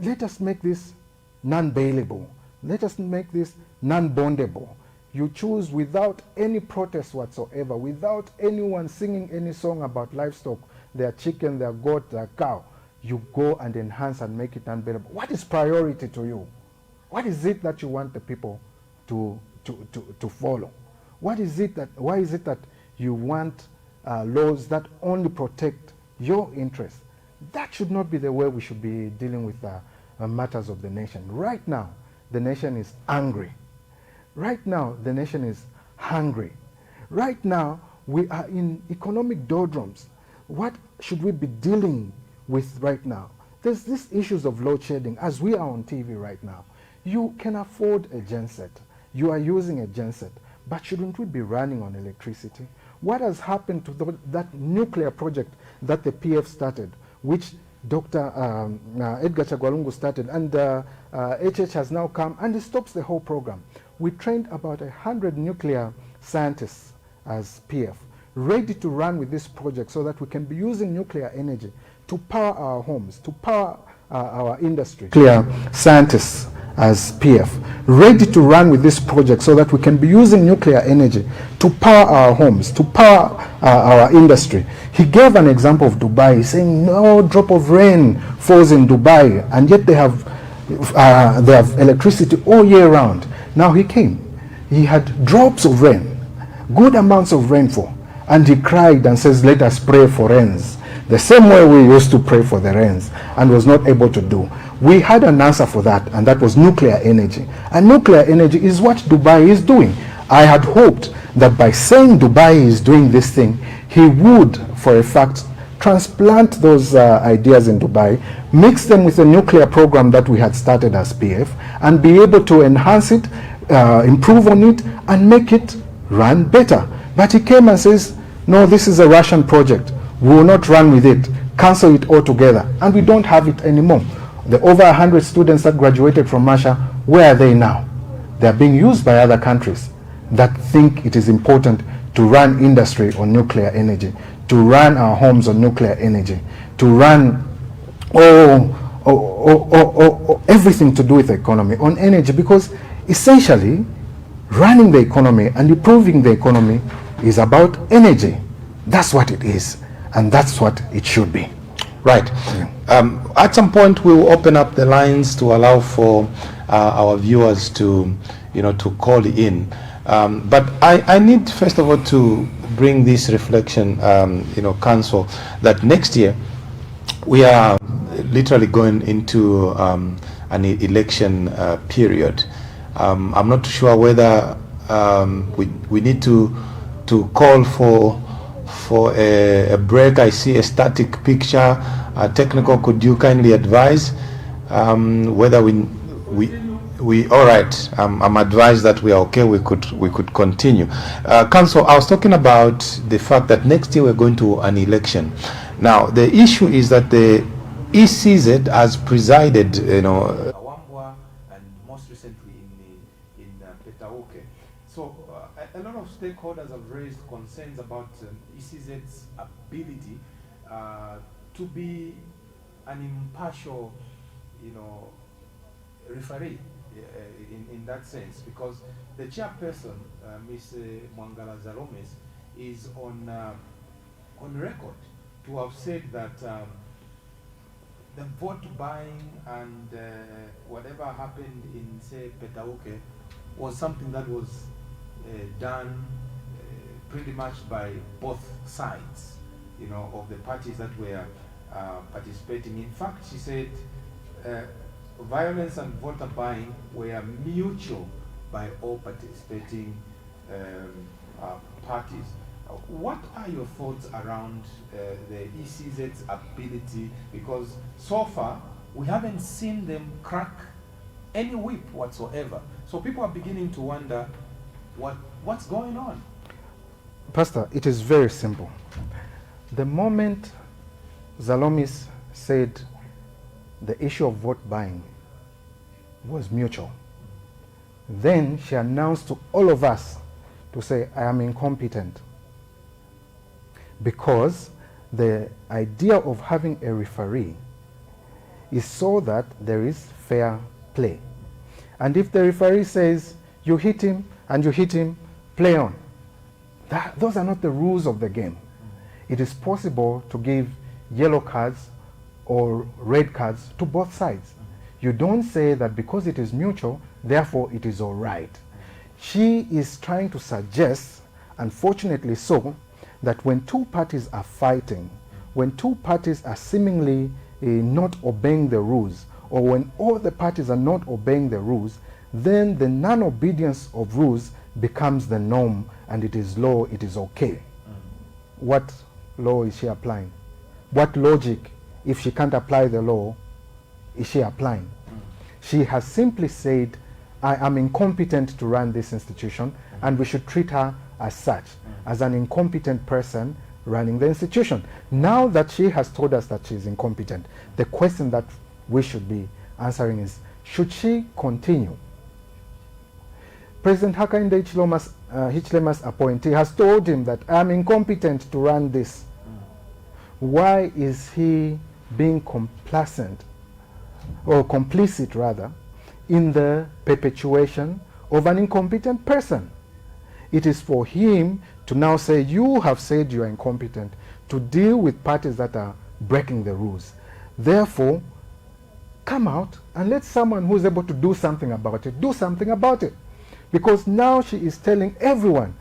Let us make this non-bailable. Let us make this non-bondable. You choose without any protest whatsoever, without anyone singing any song about livestock, their chicken, their goat, their cow. You go and enhance and make it non-bailable. What is priority to you? What is it that you want the people to follow? What is it that, why is it that you want laws that only protect your interests? That should not be the way we should be dealing with matters of the nation. Right now, the nation is angry. Right now, the nation is hungry. Right now, we are in economic doldrums. What should we be dealing with right now? There's these issues of load shedding. As we are on TV right now, you can afford a genset. You are using a genset. But shouldn't we be running on electricity? What has happened to that nuclear project that the PF started, which Dr. Edgar Chagwalungu started, and HH has now come and it stops the whole program. We trained about 100 nuclear scientists as PF, ready to run with this project so that we can be using nuclear energy to power our homes, to power our industry. Nuclear scientists as PF, ready to run with this project so that we can be using nuclear energy to power our homes, to power our industry. He gave an example of Dubai, saying no drop of rain falls in Dubai, and yet they have electricity all year round. Now he came, he had drops of rain, good amounts of rainfall, and he cried and says, let us pray for rains. The same way we used to pray for the rains and was not able to do. We had an answer for that, and that was nuclear energy. And nuclear energy is what Dubai is doing. I had hoped that by saying Dubai is doing this thing, he would, for a fact, transplant those ideas in Dubai, mix them with the nuclear program that we had started as PF, and be able to enhance it, improve on it, and make it run better. But he came and says, no, this is a Russian project. We will not run with it. Cancel it altogether. And we don't have it anymore. The over 100 students that graduated from Russia, where are they now? They are being used by other countries that think it is important to run industry on nuclear energy, to run our homes on nuclear energy, to run everything to do with the economy on energy, because essentially running the economy and improving the economy is about energy. That's what it is, and that's what it should be. Right. Yeah. At some point, we will open up the lines to allow for our viewers to, to call in. But I need, first of all, to bring this reflection, Counsel, that next year we are literally going into an election period. I'm not sure whether we need to call for a break. I see a static picture. Technical, could you kindly advise whether we all right? I'm advised that we are okay. We could continue. Counsel, I was talking about the fact that next year we're going to an election. Now the issue is that the ECZ has presided, and most recently in Petauke, So a lot of stakeholders have raised concerns about ECZ's ability to be an impartial, referee in that sense, because the chairperson, Ms. Mwangala Zalomes, is on record to have said that the vote buying and whatever happened in, say, Petauke was something that was done pretty much by both sides, of the parties that were participating. In fact, she said violence and voter buying were mutual by all participating parties. What are your thoughts around the ECZ's ability? Because so far, we haven't seen them crack any whip whatsoever. So people are beginning to wonder what's going on. Pastor, it is very simple. The moment Zalomis said the issue of vote buying was mutual, then she announced to all of us to say, I am incompetent. Because the idea of having a referee is so that there is fair play. And if the referee says, you hit him and you hit him, play on. Those are not the rules of the game. It is possible to give yellow cards or red cards to both sides. You don't say that because it is mutual, therefore it is all right. She is trying to suggest, unfortunately so, that when two parties are fighting, when two parties are seemingly not obeying the rules, or when all the parties are not obeying the rules, then the non-obedience of rules becomes the norm, and it is law, it is okay. What law is she applying? What logic, if she can't apply the law, is she applying? She has simply said, I am incompetent to run this institution, and we should treat her as such, as an incompetent person running the institution. Now that she has told us that she is incompetent, the question that we should be answering is, should she continue? President Hakainde Hichilema's appointee has told him that I am incompetent to run this. Why is he being complacent, or complicit rather, in the perpetuation of an incompetent person? It is for him to now say, you have said you are incompetent to deal with parties that are breaking the rules. Therefore, come out and let someone who is able to do something about it, do something about it. Because now she is telling everyone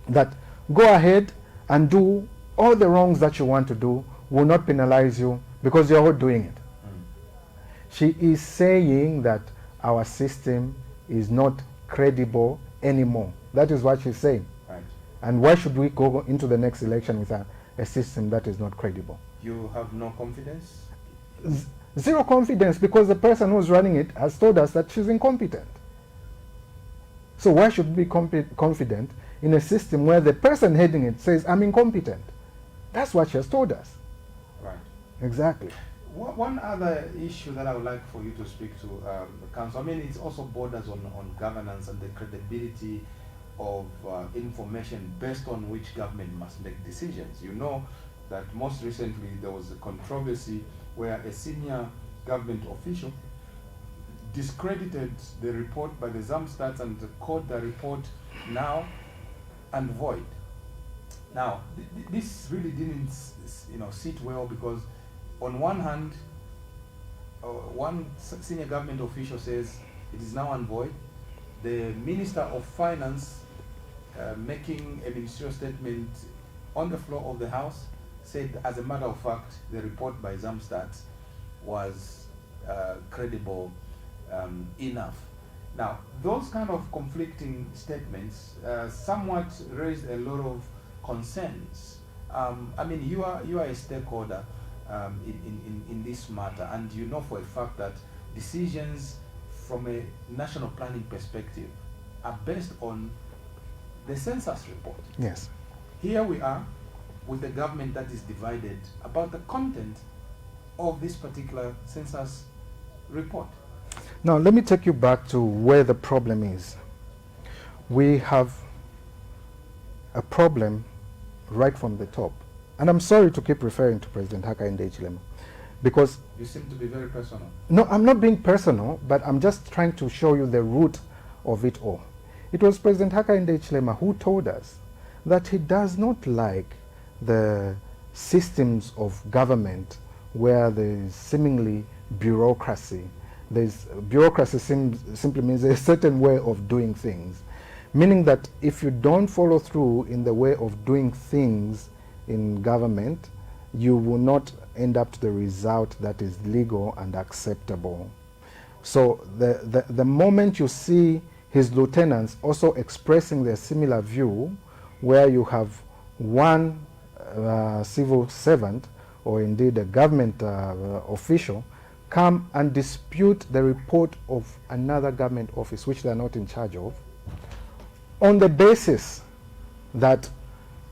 that go ahead and do all the wrongs that you want to do, will not penalize you because you're all doing it. She is saying that our system is not credible anymore. That is what she's saying. Right. And why should we go into the next election with a system that is not credible? You have no confidence? Zero confidence, because the person who's running it has told us that she's incompetent. So why should we be confident in a system where the person heading it says, I'm incompetent? That's what she has told us. Right. Exactly. One other issue that I would like for you to speak to, Counsel, I mean, it also borders on governance and the credibility of information based on which government must make decisions. You know that most recently there was a controversy where a senior government official discredited the report by the Zamstats and called the report now and void. Now, this really didn't, sit well, because on one hand, one senior government official says it is now and void. The Minister of Finance, making a ministerial statement on the floor of the House, said, as a matter of fact, the report by Zamstats was credible enough. Now, those kind of conflicting statements somewhat raised a lot of concerns. I mean, you are a stakeholder in this matter, and you know for a fact that decisions from a national planning perspective are based on the census report. Yes. Here we are with a government that is divided about the content of this particular census report. Now, let me take you back to where the problem is. we have a problem right from the top. And I'm sorry to keep referring to President Hakainde Hichilema, because you seem to be very personal. No, I'm not being personal, but I'm just trying to show you the root of it all. It was President Hakainde Hichilema who told us that he does not like the systems of government where there is seemingly bureaucracy. Bureaucracy simply means a certain way of doing things, meaning that if you don't follow through in the way of doing things in government, you will not end up to the result that is legal and acceptable. So the moment you see his lieutenants also expressing their similar view, where you have one civil servant or indeed a government official come and dispute the report of another government office which they are not in charge of, on the basis that,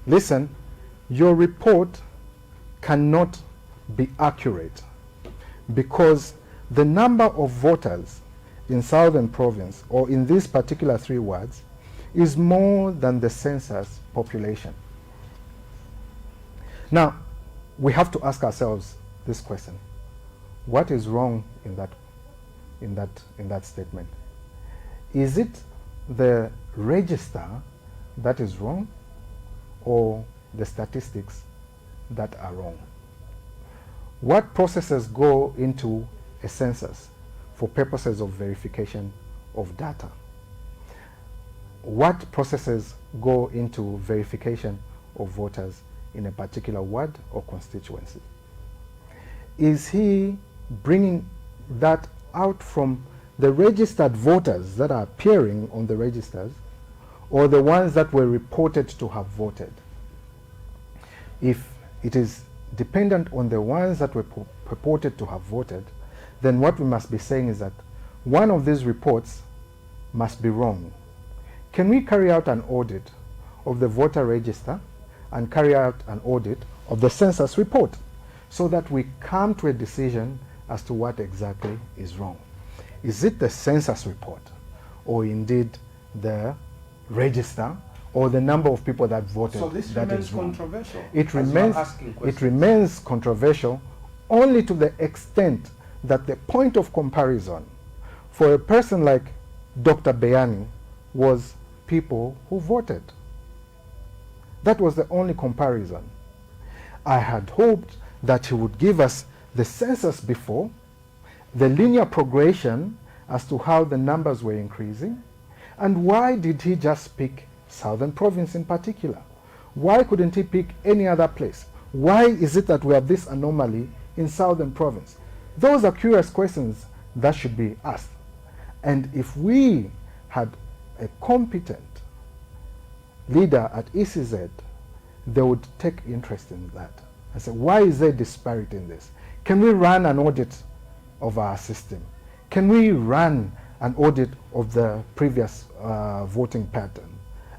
listen, your report cannot be accurate because the number of voters in Southern Province, or in these particular 3 wards, is more than the census population. Now, we have to ask ourselves this question: what is wrong in that statement? Is it the register that is wrong, or the statistics that are wrong? What processes go into a census for purposes of verification of data? What processes go into verification of voters in a particular ward or constituency? Is he bringing that out from the registered voters that are appearing on the registers, or the ones that were reported to have voted? If it is dependent on the ones that were purported to have voted, then what we must be saying is that one of these reports must be wrong. Can we carry out an audit of the voter register and carry out an audit of the census report so that we come to a decision as to what exactly is wrong? Is it the census report, or indeed the register, or the number of people that voted? So this that remains is wrong? controversial. It remains controversial only to the extent that the point of comparison for a person like Dr. Bayani was people who voted. That was the only comparison. I had hoped that he would give us the census before, the linear progression as to how the numbers were increasing, and why did he just pick Southern Province in particular? Why couldn't he pick any other place? Why is it that we have this anomaly in Southern Province? Those are curious questions that should be asked. And if we had a competent leader at ECZ, they would take interest in that and say, why is there disparity in this? Can we run an audit of our system? Can we run an audit of the previous voting pattern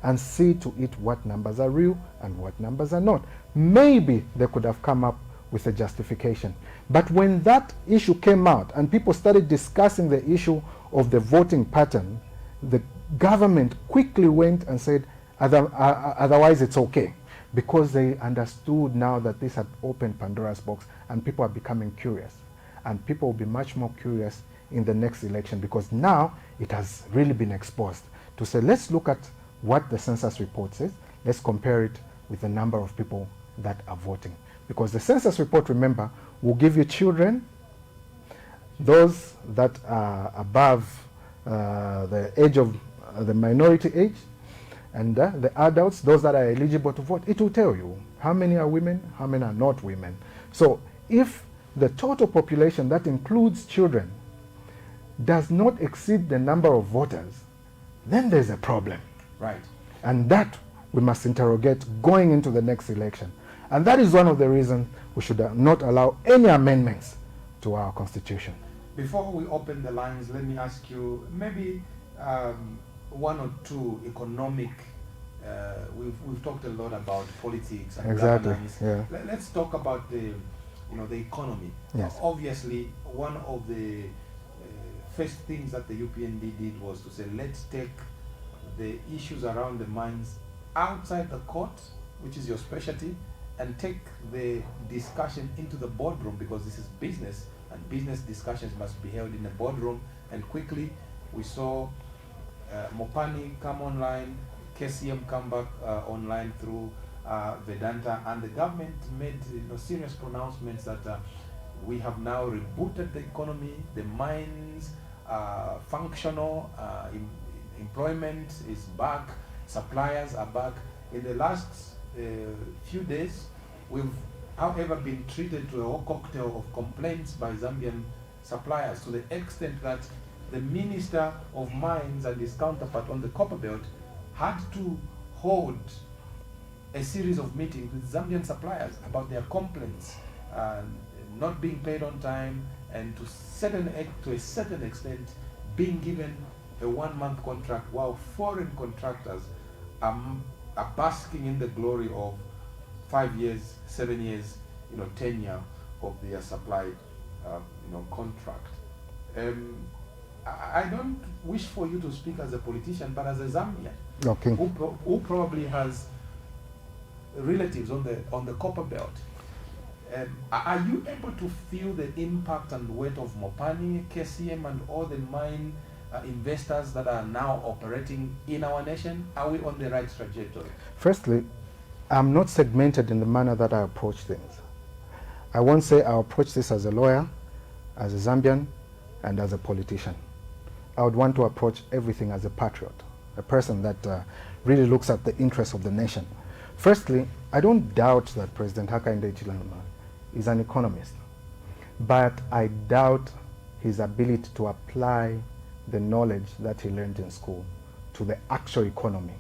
and see to it what numbers are real and what numbers are not? Maybe they could have come up with a justification. But when that issue came out and people started discussing the issue of the voting pattern, the government quickly went and said, otherwise it's okay, because they understood now that this had opened Pandora's box and people are becoming curious. And people will be much more curious in the next election, because now it has really been exposed to say, let's look at what the census report says, let's compare it with the number of people that are voting. Because the census report, remember, will give you children, those that are above the age of the minority age, and the adults, those that are eligible to vote. It will tell you how many are women, how many are not women. So if the total population, that includes children, does not exceed the number of voters, then there's a problem. Right. And that we must interrogate going into the next election. And that is one of the reasons we should not allow any amendments to our constitution. Before we open the lines, let me ask you maybe one or two economic, we've talked a lot about politics and governance. Yeah. Let's talk about the economy. Yes. Obviously, one of the first things that the UPND did was to say, let's take the issues around the mines outside the court, which is your specialty, and take the discussion into the boardroom, because this is business, and business discussions must be held in the boardroom. And quickly, we saw Mopani come online, KCM come back online through Vedanta, and the government made serious pronouncements that we have now rebooted the economy, the mines functional, employment is back, suppliers are back. In the last few days, we've, however, been treated to a whole cocktail of complaints by Zambian suppliers, to the extent that the Minister of Mines and his counterpart on the Copper Belt had to hold a series of meetings with Zambian suppliers about their complaints, not being paid on time, and to a certain extent being given a 1-month contract, while foreign contractors are basking in the glory of 5 years, 7 years, tenure of their supply, contract. I don't wish for you to speak as a politician, but as a Zambian, okay, who probably has relatives on the Copper Belt. Are you able to feel the impact and weight of Mopani, KCM, and all the mine investors that are now operating in our nation? Are we on the right trajectory? Firstly, I'm not segmented in the manner that I approach things. I won't say I approach this as a lawyer, as a Zambian, and as a politician. I would want to approach everything as a patriot, a person that really looks at the interests of the nation. Firstly, I don't doubt that President Hakainde Hichilema is an economist, but I doubt his ability to apply the knowledge that he learned in school to the actual economy.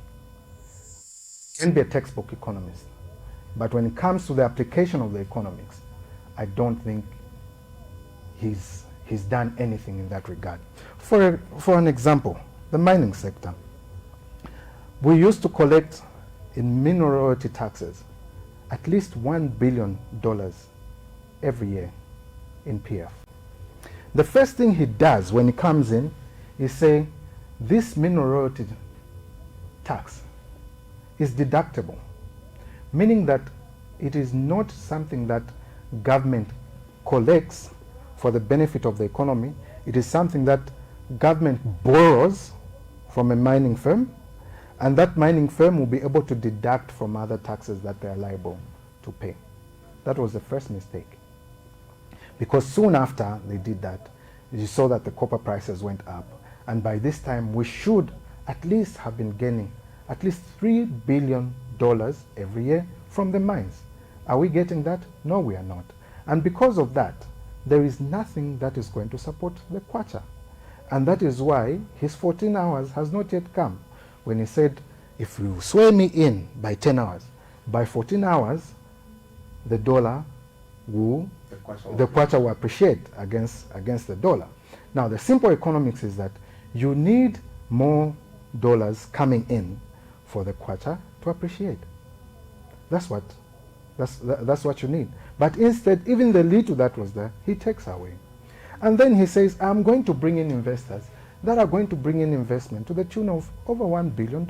He can be a textbook economist, but when it comes to the application of the economics, I don't think he's done anything in that regard. For an example, the mining sector. We used to collect in mineral royalty taxes at least $1 billion every year in PF. The first thing he does when he comes in is say, this mineral royalty tax is deductible, meaning that it is not something that government collects for the benefit of the economy. It is something that government borrows from a mining firm, and that mining firm will be able to deduct from other taxes that they are liable to pay. That was the first mistake. Because soon after they did that, you saw that the copper prices went up, and by this time we should at least have been gaining at least $3 billion every year from the mines. Are we getting that? No, we are not. And because of that, there is nothing that is going to support the kwacha. And that is why his 14 hours has not yet come. When he said, if you swear me in by 10 hours, by 14 hours, the dollar will, the kwacha will appreciate against the dollar. Now, the simple economics is that you need more dollars coming in for the kwacha to appreciate. That's what you need. But instead, even the little that was there, he takes away. And then he says, I'm going to bring in investors that are going to bring in investment to the tune of over $1 billion.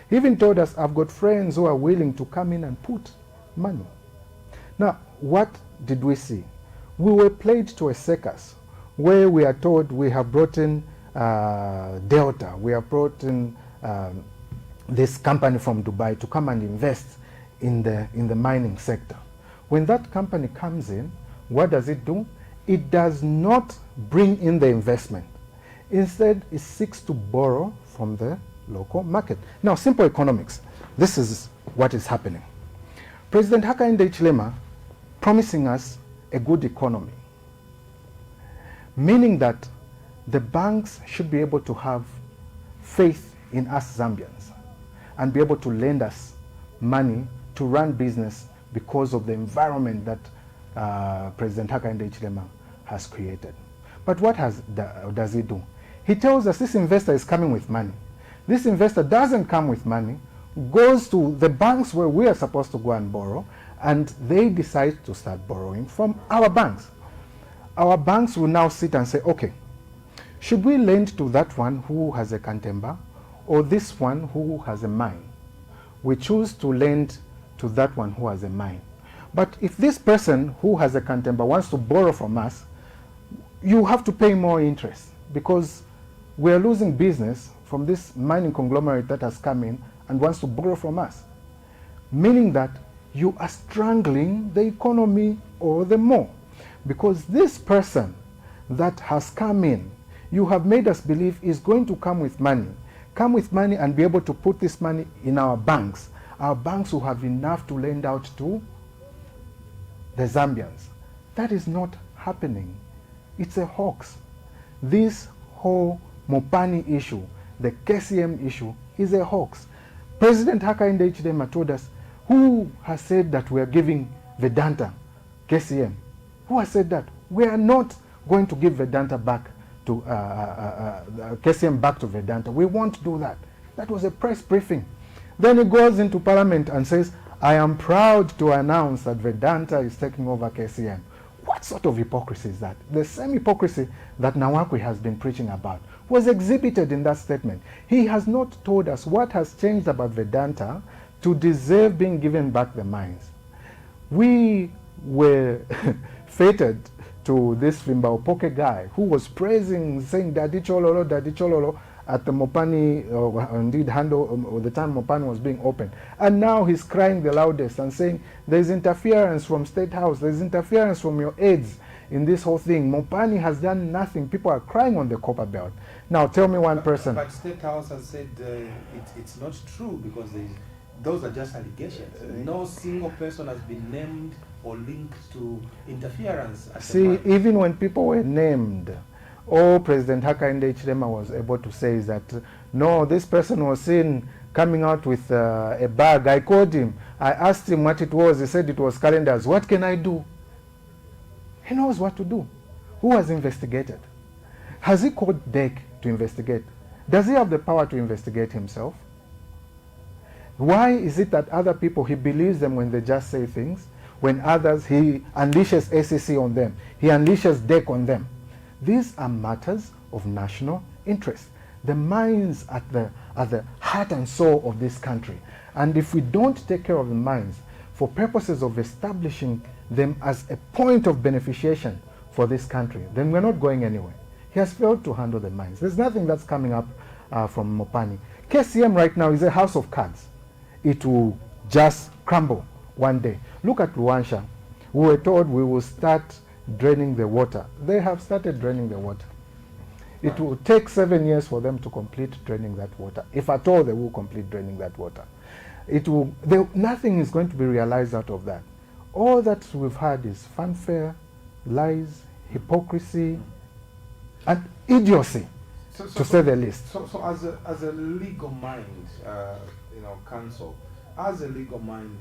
He even told us, I've got friends who are willing to come in and put money. Now, what did we see? We were played to a circus where we are told we have brought in Delta, we have brought in this company from Dubai to come and invest in the mining sector. When that company comes in, what does it do? It does not bring in the investment. Instead, it seeks to borrow from the local market. Now, simple economics. This is what is happening. President Hakainde Hichilema promising us a good economy, meaning that the banks should be able to have faith in us Zambians and be able to lend us money to run business because of the environment that President Hakainde Hichilema has created. But what does he do? He tells us this investor is coming with money. This investor doesn't come with money, goes to the banks where we are supposed to go and borrow, and they decide to start borrowing from our banks. Our banks will now sit and say, okay, should we lend to that one who has a kantemba, or this one who has a mine. We choose to lend to that one who has a mine. But if this person who has a Kantemba wants to borrow from us, you have to pay more interest, because we are losing business from this mining conglomerate that has come in and wants to borrow from us. Meaning that you are strangling the economy all the more. Because this person that has come in, you have made us believe is going to come with money and be able to put this money in our banks. Our banks will have enough to lend out to the Zambians. That is not happening. It's a hoax. This whole Mopani issue, the KCM issue, is a hoax. President Hakainde Hichilema told us, who has said that we are giving Vedanta KCM? Who has said that? We are not going to give Vedanta back to KCM back to Vedanta. We won't do that. That was a press briefing. Then he goes into Parliament and says, I am proud to announce that Vedanta is taking over KCM. What sort of hypocrisy is that? The same hypocrisy that Nawakwi has been preaching about was exhibited in that statement. He has not told us what has changed about Vedanta to deserve being given back the mines. We were fated to this Fimba Opoke guy who was praising, saying Daddy Chololo at the Mopani, indeed handle, the time Mopani was being opened. And now he's crying the loudest and saying there's interference from State House, there's interference from your aides in this whole thing. Mopani has done nothing. People are crying on the copper belt. Now tell me one person. But State House has said it's not true, because those are just allegations. No single person has been named or linked to interference. See, even when people were named, all President Hakainde Hichilema was able to say is that, no, this person was seen coming out with a bag. I called him. I asked him what it was. He said it was calendars. What can I do? He knows what to do. Who has investigated? Has he called DEC to investigate? Does he have the power to investigate himself? Why is it that other people, he believes them when they just say things, when others, he unleashes ACC on them, he unleashes DEC on them? These are matters of national interest. The mines are the heart and soul of this country. And if we don't take care of the mines for purposes of establishing them as a point of beneficiation for this country, then we're not going anywhere. He has failed to handle the mines. There's nothing that's coming up from Mopani. KCM right now is a house of cards. It will just crumble one day. Look at Luansha. We were told we will start draining the water. They have started draining the water. It will take 7 years for them to complete draining that water. If at all they will complete draining that water. Nothing is going to be realized out of that. All that we've had is fanfare, lies, hypocrisy, and idiocy, to say the least. So as a legal mind, Counsel, as a legal mind,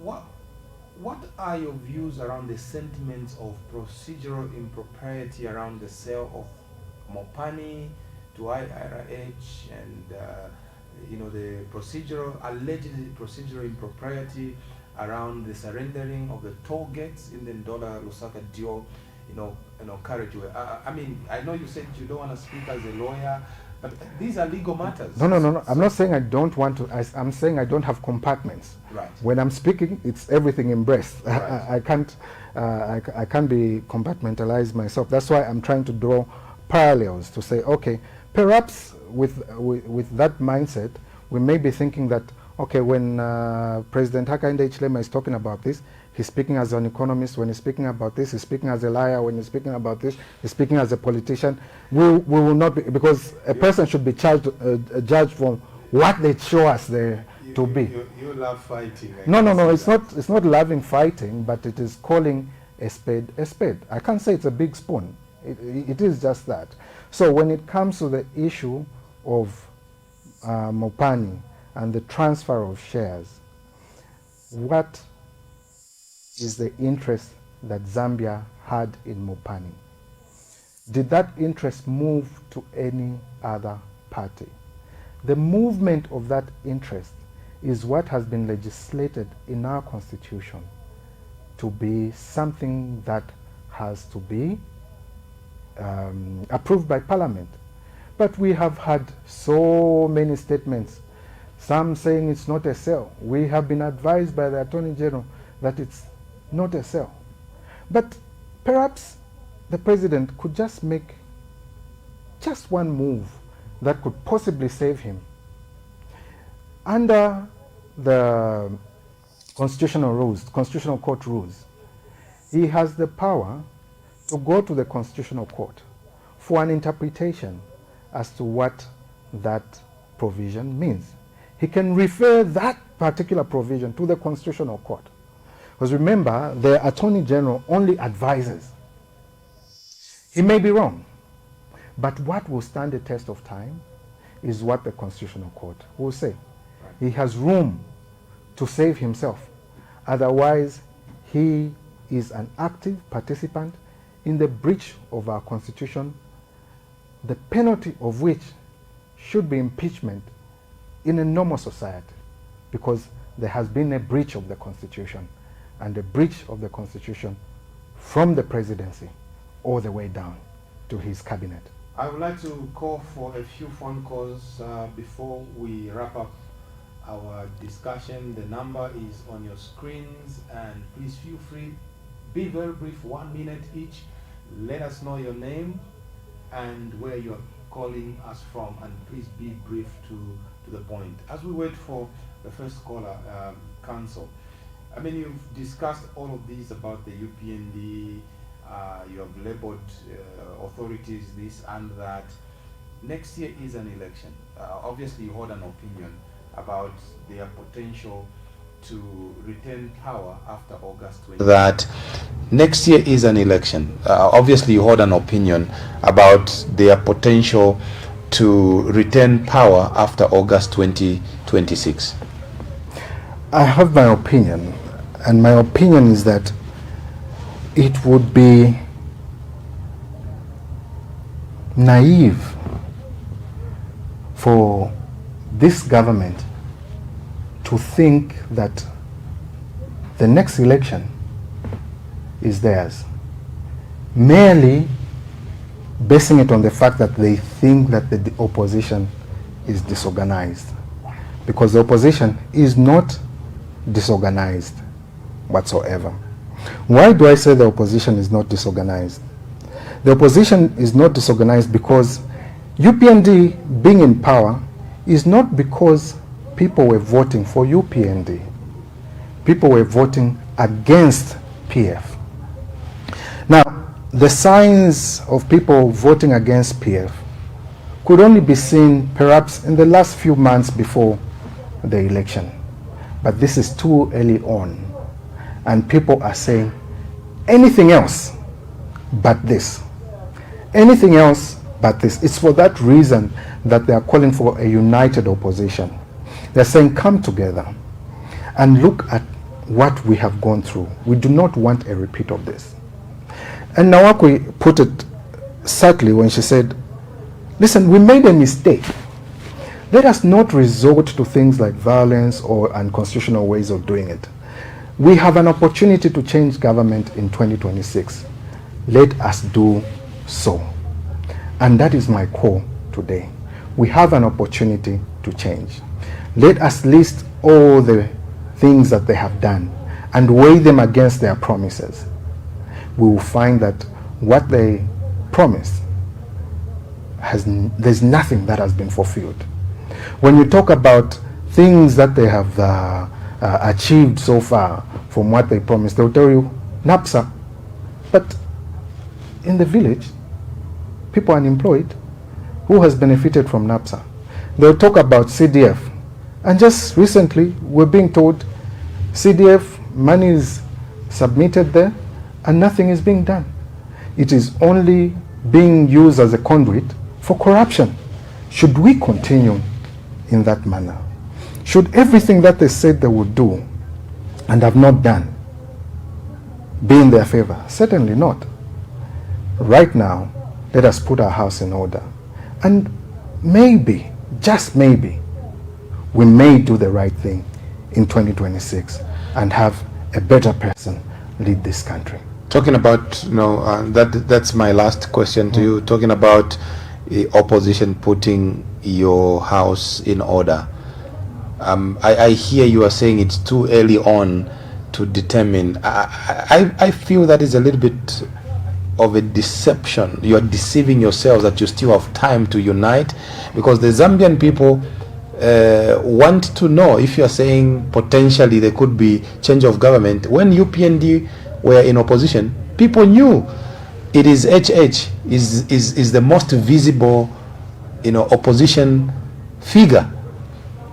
what are your views around the sentiments of procedural impropriety around the sale of Mopani to IRH, and the allegedly procedural impropriety around the surrendering of the toll gates in the Ndola Lusaka Dio, carriageway? I know you said you don't want to speak as a lawyer, but these are legal matters. No. I'm not saying I don't want to. I'm saying I don't have compartments. Right. When I'm speaking, it's everything embraced. Right. I can't be compartmentalized myself. That's why I'm trying to draw parallels to say, okay, perhaps with that mindset, we may be thinking that, okay, when President Hakainde Hichilema is talking about this, he's speaking as an economist. When he's speaking about this, he's speaking as a liar. When he's speaking about this, he's speaking as a politician. We will not be, because a person should be judged from what they show us there to be. You love fighting. No. It's not loving fighting, but it is calling a spade a spade. I can't say it's a big spoon. It is just that. So when it comes to the issue of Mopani and the transfer of shares, what is the interest that Zambia had in Mopani? Did that interest move to any other party? The movement of that interest is what has been legislated in our constitution to be something that has to be approved by Parliament. But we have had so many statements, some saying it's not a cell. We have been advised by the Attorney General that it's not a cell. But perhaps the President could just make just one move that could possibly save him. Under the constitutional rules, constitutional court rules, he has the power to go to the constitutional court for an interpretation as to what that provision means. He can refer that particular provision to the constitutional court. Because remember, the Attorney General only advises. He may be wrong, but what will stand the test of time is what the constitutional court will say. He has room to save himself. Otherwise, he is an active participant in the breach of our Constitution, the penalty of which should be impeachment in a normal society, because there has been a breach of the Constitution, and a breach of the Constitution from the presidency all the way down to his cabinet. I would like to call for a few phone calls before we wrap up our discussion. The number is on your screens, and please feel free, be very brief, 1 minute each. Let us know your name and where you're calling us from, and please be brief to the point. As we wait for the first caller, Counsel, I mean, you've discussed all of these about the UPND, you have labeled authorities this and that. Next year is an election. Obviously, you hold an opinion about their potential to retain power after August 20. That next year is an election. Obviously, you hold an opinion about their potential to retain power after August 2026. I have my opinion, and my opinion is that it would be naive for this government to think that the next election is theirs, merely basing it on the fact that they think that the opposition is disorganized, because the opposition is not disorganized whatsoever. Why do I say the opposition is not disorganized? The opposition is not disorganized because UPND being in power is not because people were voting for UPND. People were voting against PF. Now, the signs of people voting against PF could only be seen perhaps in the last few months before the election. But this is too early on, and people are saying anything else but this. Anything else but this. It's for that reason that they are calling for a united opposition. They're saying, come together and look at what we have gone through. We do not want a repeat of this. And Nawakwi put it subtly when she said, listen, we made a mistake. Let us not resort to things like violence or unconstitutional ways of doing it. We have an opportunity to change government in 2026. Let us do so. And that is my call today. We have an opportunity to change. Let us list all the things that they have done and weigh them against their promises. We will find that what they promised, there's nothing that has been fulfilled. When you talk about things that they have achieved so far from what they promised, they'll tell you NAPSA. But in the village, people are unemployed. Who has benefited from NAPSA? They'll talk about CDF. And just recently, we're being told CDF money is submitted there and nothing is being done. It is only being used as a conduit for corruption. Should we continue in that manner? Should everything that they said they would do and have not done be in their favor? Certainly not. Right now, let us put our house in order. And maybe, just maybe, we may do the right thing in 2026 and have a better person lead this country. Talking about, that's my last question to you. Talking about opposition putting your house in order. I hear you are saying it's too early on to determine. I feel that is a little bit of a deception. You are deceiving yourselves that you still have time to unite, because the Zambian people want to know. If you are saying potentially there could be change of government, when UPND were in opposition, people knew it is HH is the most visible, opposition figure.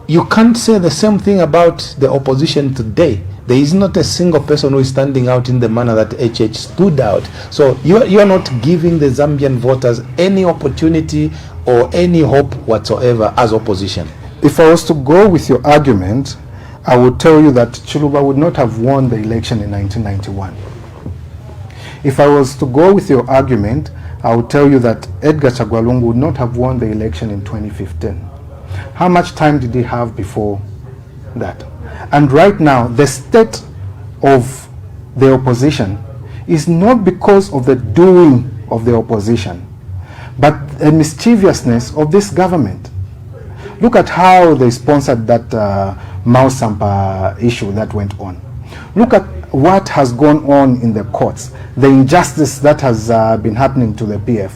You can't say the same thing about the opposition today. There is not a single person who is standing out in the manner that HH stood out. So you are not giving the Zambian voters any opportunity or any hope whatsoever as opposition. If I was to go with your argument, I would tell you that Chiluba would not have won the election in 1991. If I was to go with your argument, I would tell you that Edgar Chagwalungu would not have won the election in 2015. How much time did he have before that? And right now, the state of the opposition is not because of the doing of the opposition, but a mischievousness of this government. Look at how they sponsored that Mao Sampa issue that went on. Look at what has gone on in the courts, the injustice that has been happening to the PF.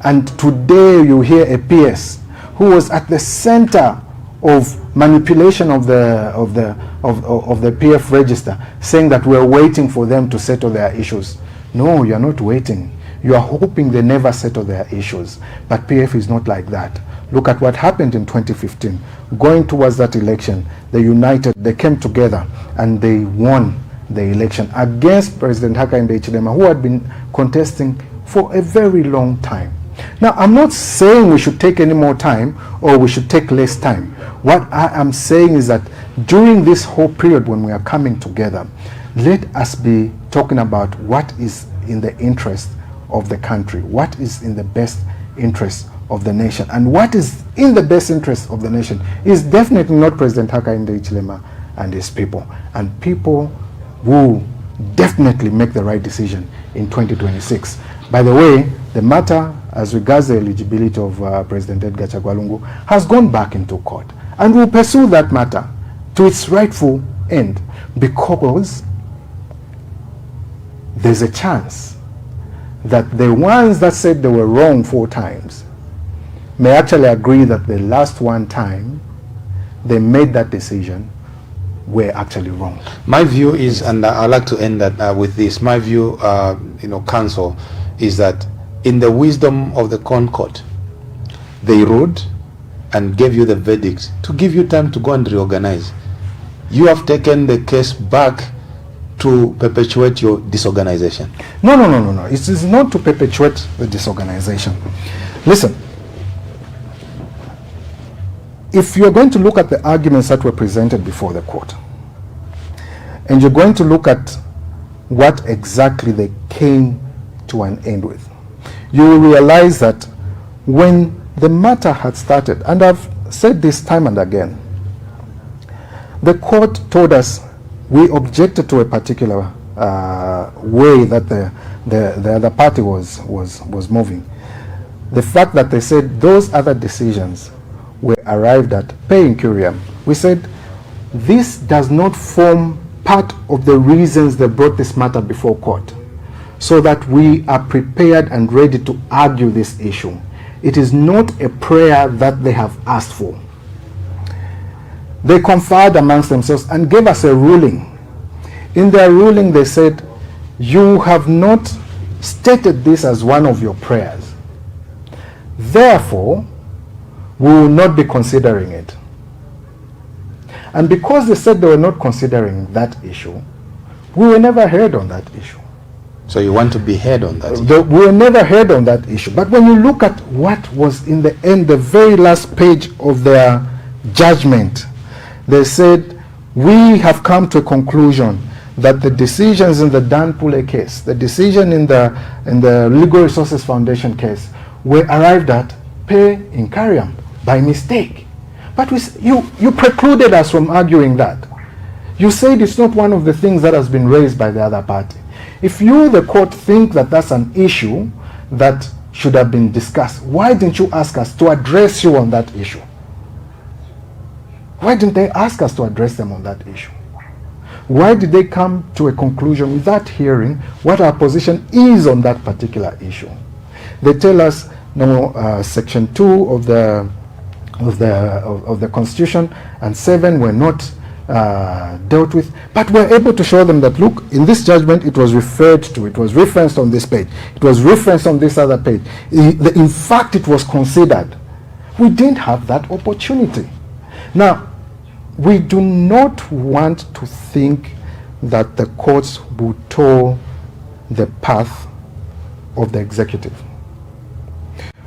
And today you hear a PS who was at the center of manipulation of the PF register, saying that we're waiting for them to settle their issues. No, you're not waiting. You are hoping they never settle their issues. But PF is not like that. Look at what happened in 2015. Going towards that election, they united, they came together, and they won the election against President Hakainde Hichilema, who had been contesting for a very long time. Now, I'm not saying we should take any more time or we should take less time. What I am saying is that during this whole period when we are coming together, let us be talking about what is in the interest of the country, what is in the best interest of the nation. And what is in the best interest of the nation is definitely not President Hakainde Hichilema and his people. And people will definitely make the right decision in 2026. By the way, the matter as regards the eligibility of President Edgar Chagwalungu has gone back into court, and we'll pursue that matter to its rightful end, because there's a chance that the ones that said they were wrong 4 times may actually agree that the last one time they made that decision were actually wrong. My view is, and I'd like to end that with this, my view, Counsel, is that in the wisdom of the Concord, they ruled and gave you the verdict to give you time to go and reorganize. You have taken the case back to perpetuate your disorganization. No. It is not to perpetuate the disorganization. Listen, if you're going to look at the arguments that were presented before the court, and you're going to look at what exactly they came to an end with, you will realize that when the matter had started, and I've said this time and again, the court told us we objected to a particular way that the other party was moving. The fact that they said those other decisions were arrived at per incuriam, we said this does not form part of the reasons they brought this matter before court, so that we are prepared and ready to argue this issue. It is not a prayer that they have asked for. They conferred amongst themselves and gave us a ruling. In their ruling, they said, you have not stated this as one of your prayers. Therefore, we will not be considering it. And because they said they were not considering that issue, we were never heard on that issue. So you want to be heard on that issue? We were never heard on that issue. But when you look at what was in the end, the very last page of their judgment, they said, we have come to a conclusion that the decisions in the Dan Pule case, the decision in the Legal Resources Foundation case, were arrived at per incuriam, by mistake. But you precluded us from arguing that. You said it's not one of the things that has been raised by the other party. If you, the court, think that that's an issue that should have been discussed. Why didn't you ask us to address you on that issue? Why didn't they ask us to address them on that issue? Why did they come to a conclusion without hearing what our position is on that particular issue? They tell us, no, Section 2 of the Constitution and 7 were not dealt with, but we're able to show them that, look, in this judgment it was referred to, it was referenced on this page, it was referenced on this other page. In fact, it was considered. We didn't have that opportunity. Now, we do not want to think that the courts will toe the path of the executive.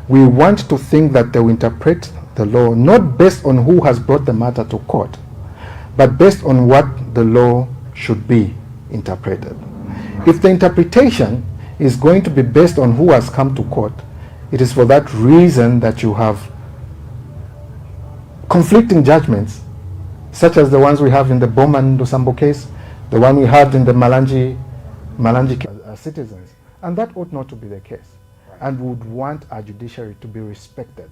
We want to think that they will interpret the law not based on who has brought the matter to court, but based on what the law should be interpreted. If the interpretation is going to be based on who has come to court, it is for that reason that you have conflicting judgments, such as the ones we have in the Bowman Dosambo case, the one we had in the Malanji citizens. And that ought not to be the case. Right. And would want our judiciary to be respected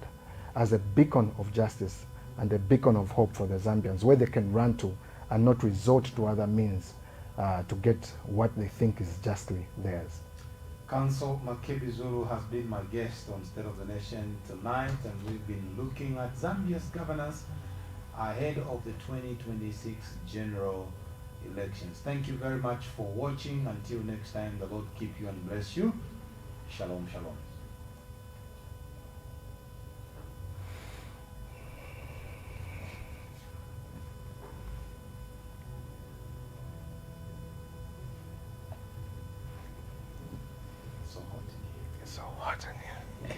as a beacon of justice and a beacon of hope for the Zambians, where they can run to and not resort to other means to get what they think is justly theirs. Counsel Makebi Zulu has been my guest on State of the Nation tonight, and we've been looking at Zambia's governance ahead of the 2026 general elections. Thank you very much for watching. Until next time, the Lord keep you and bless you. Shalom, shalom. So hot in here. It's so hot in here.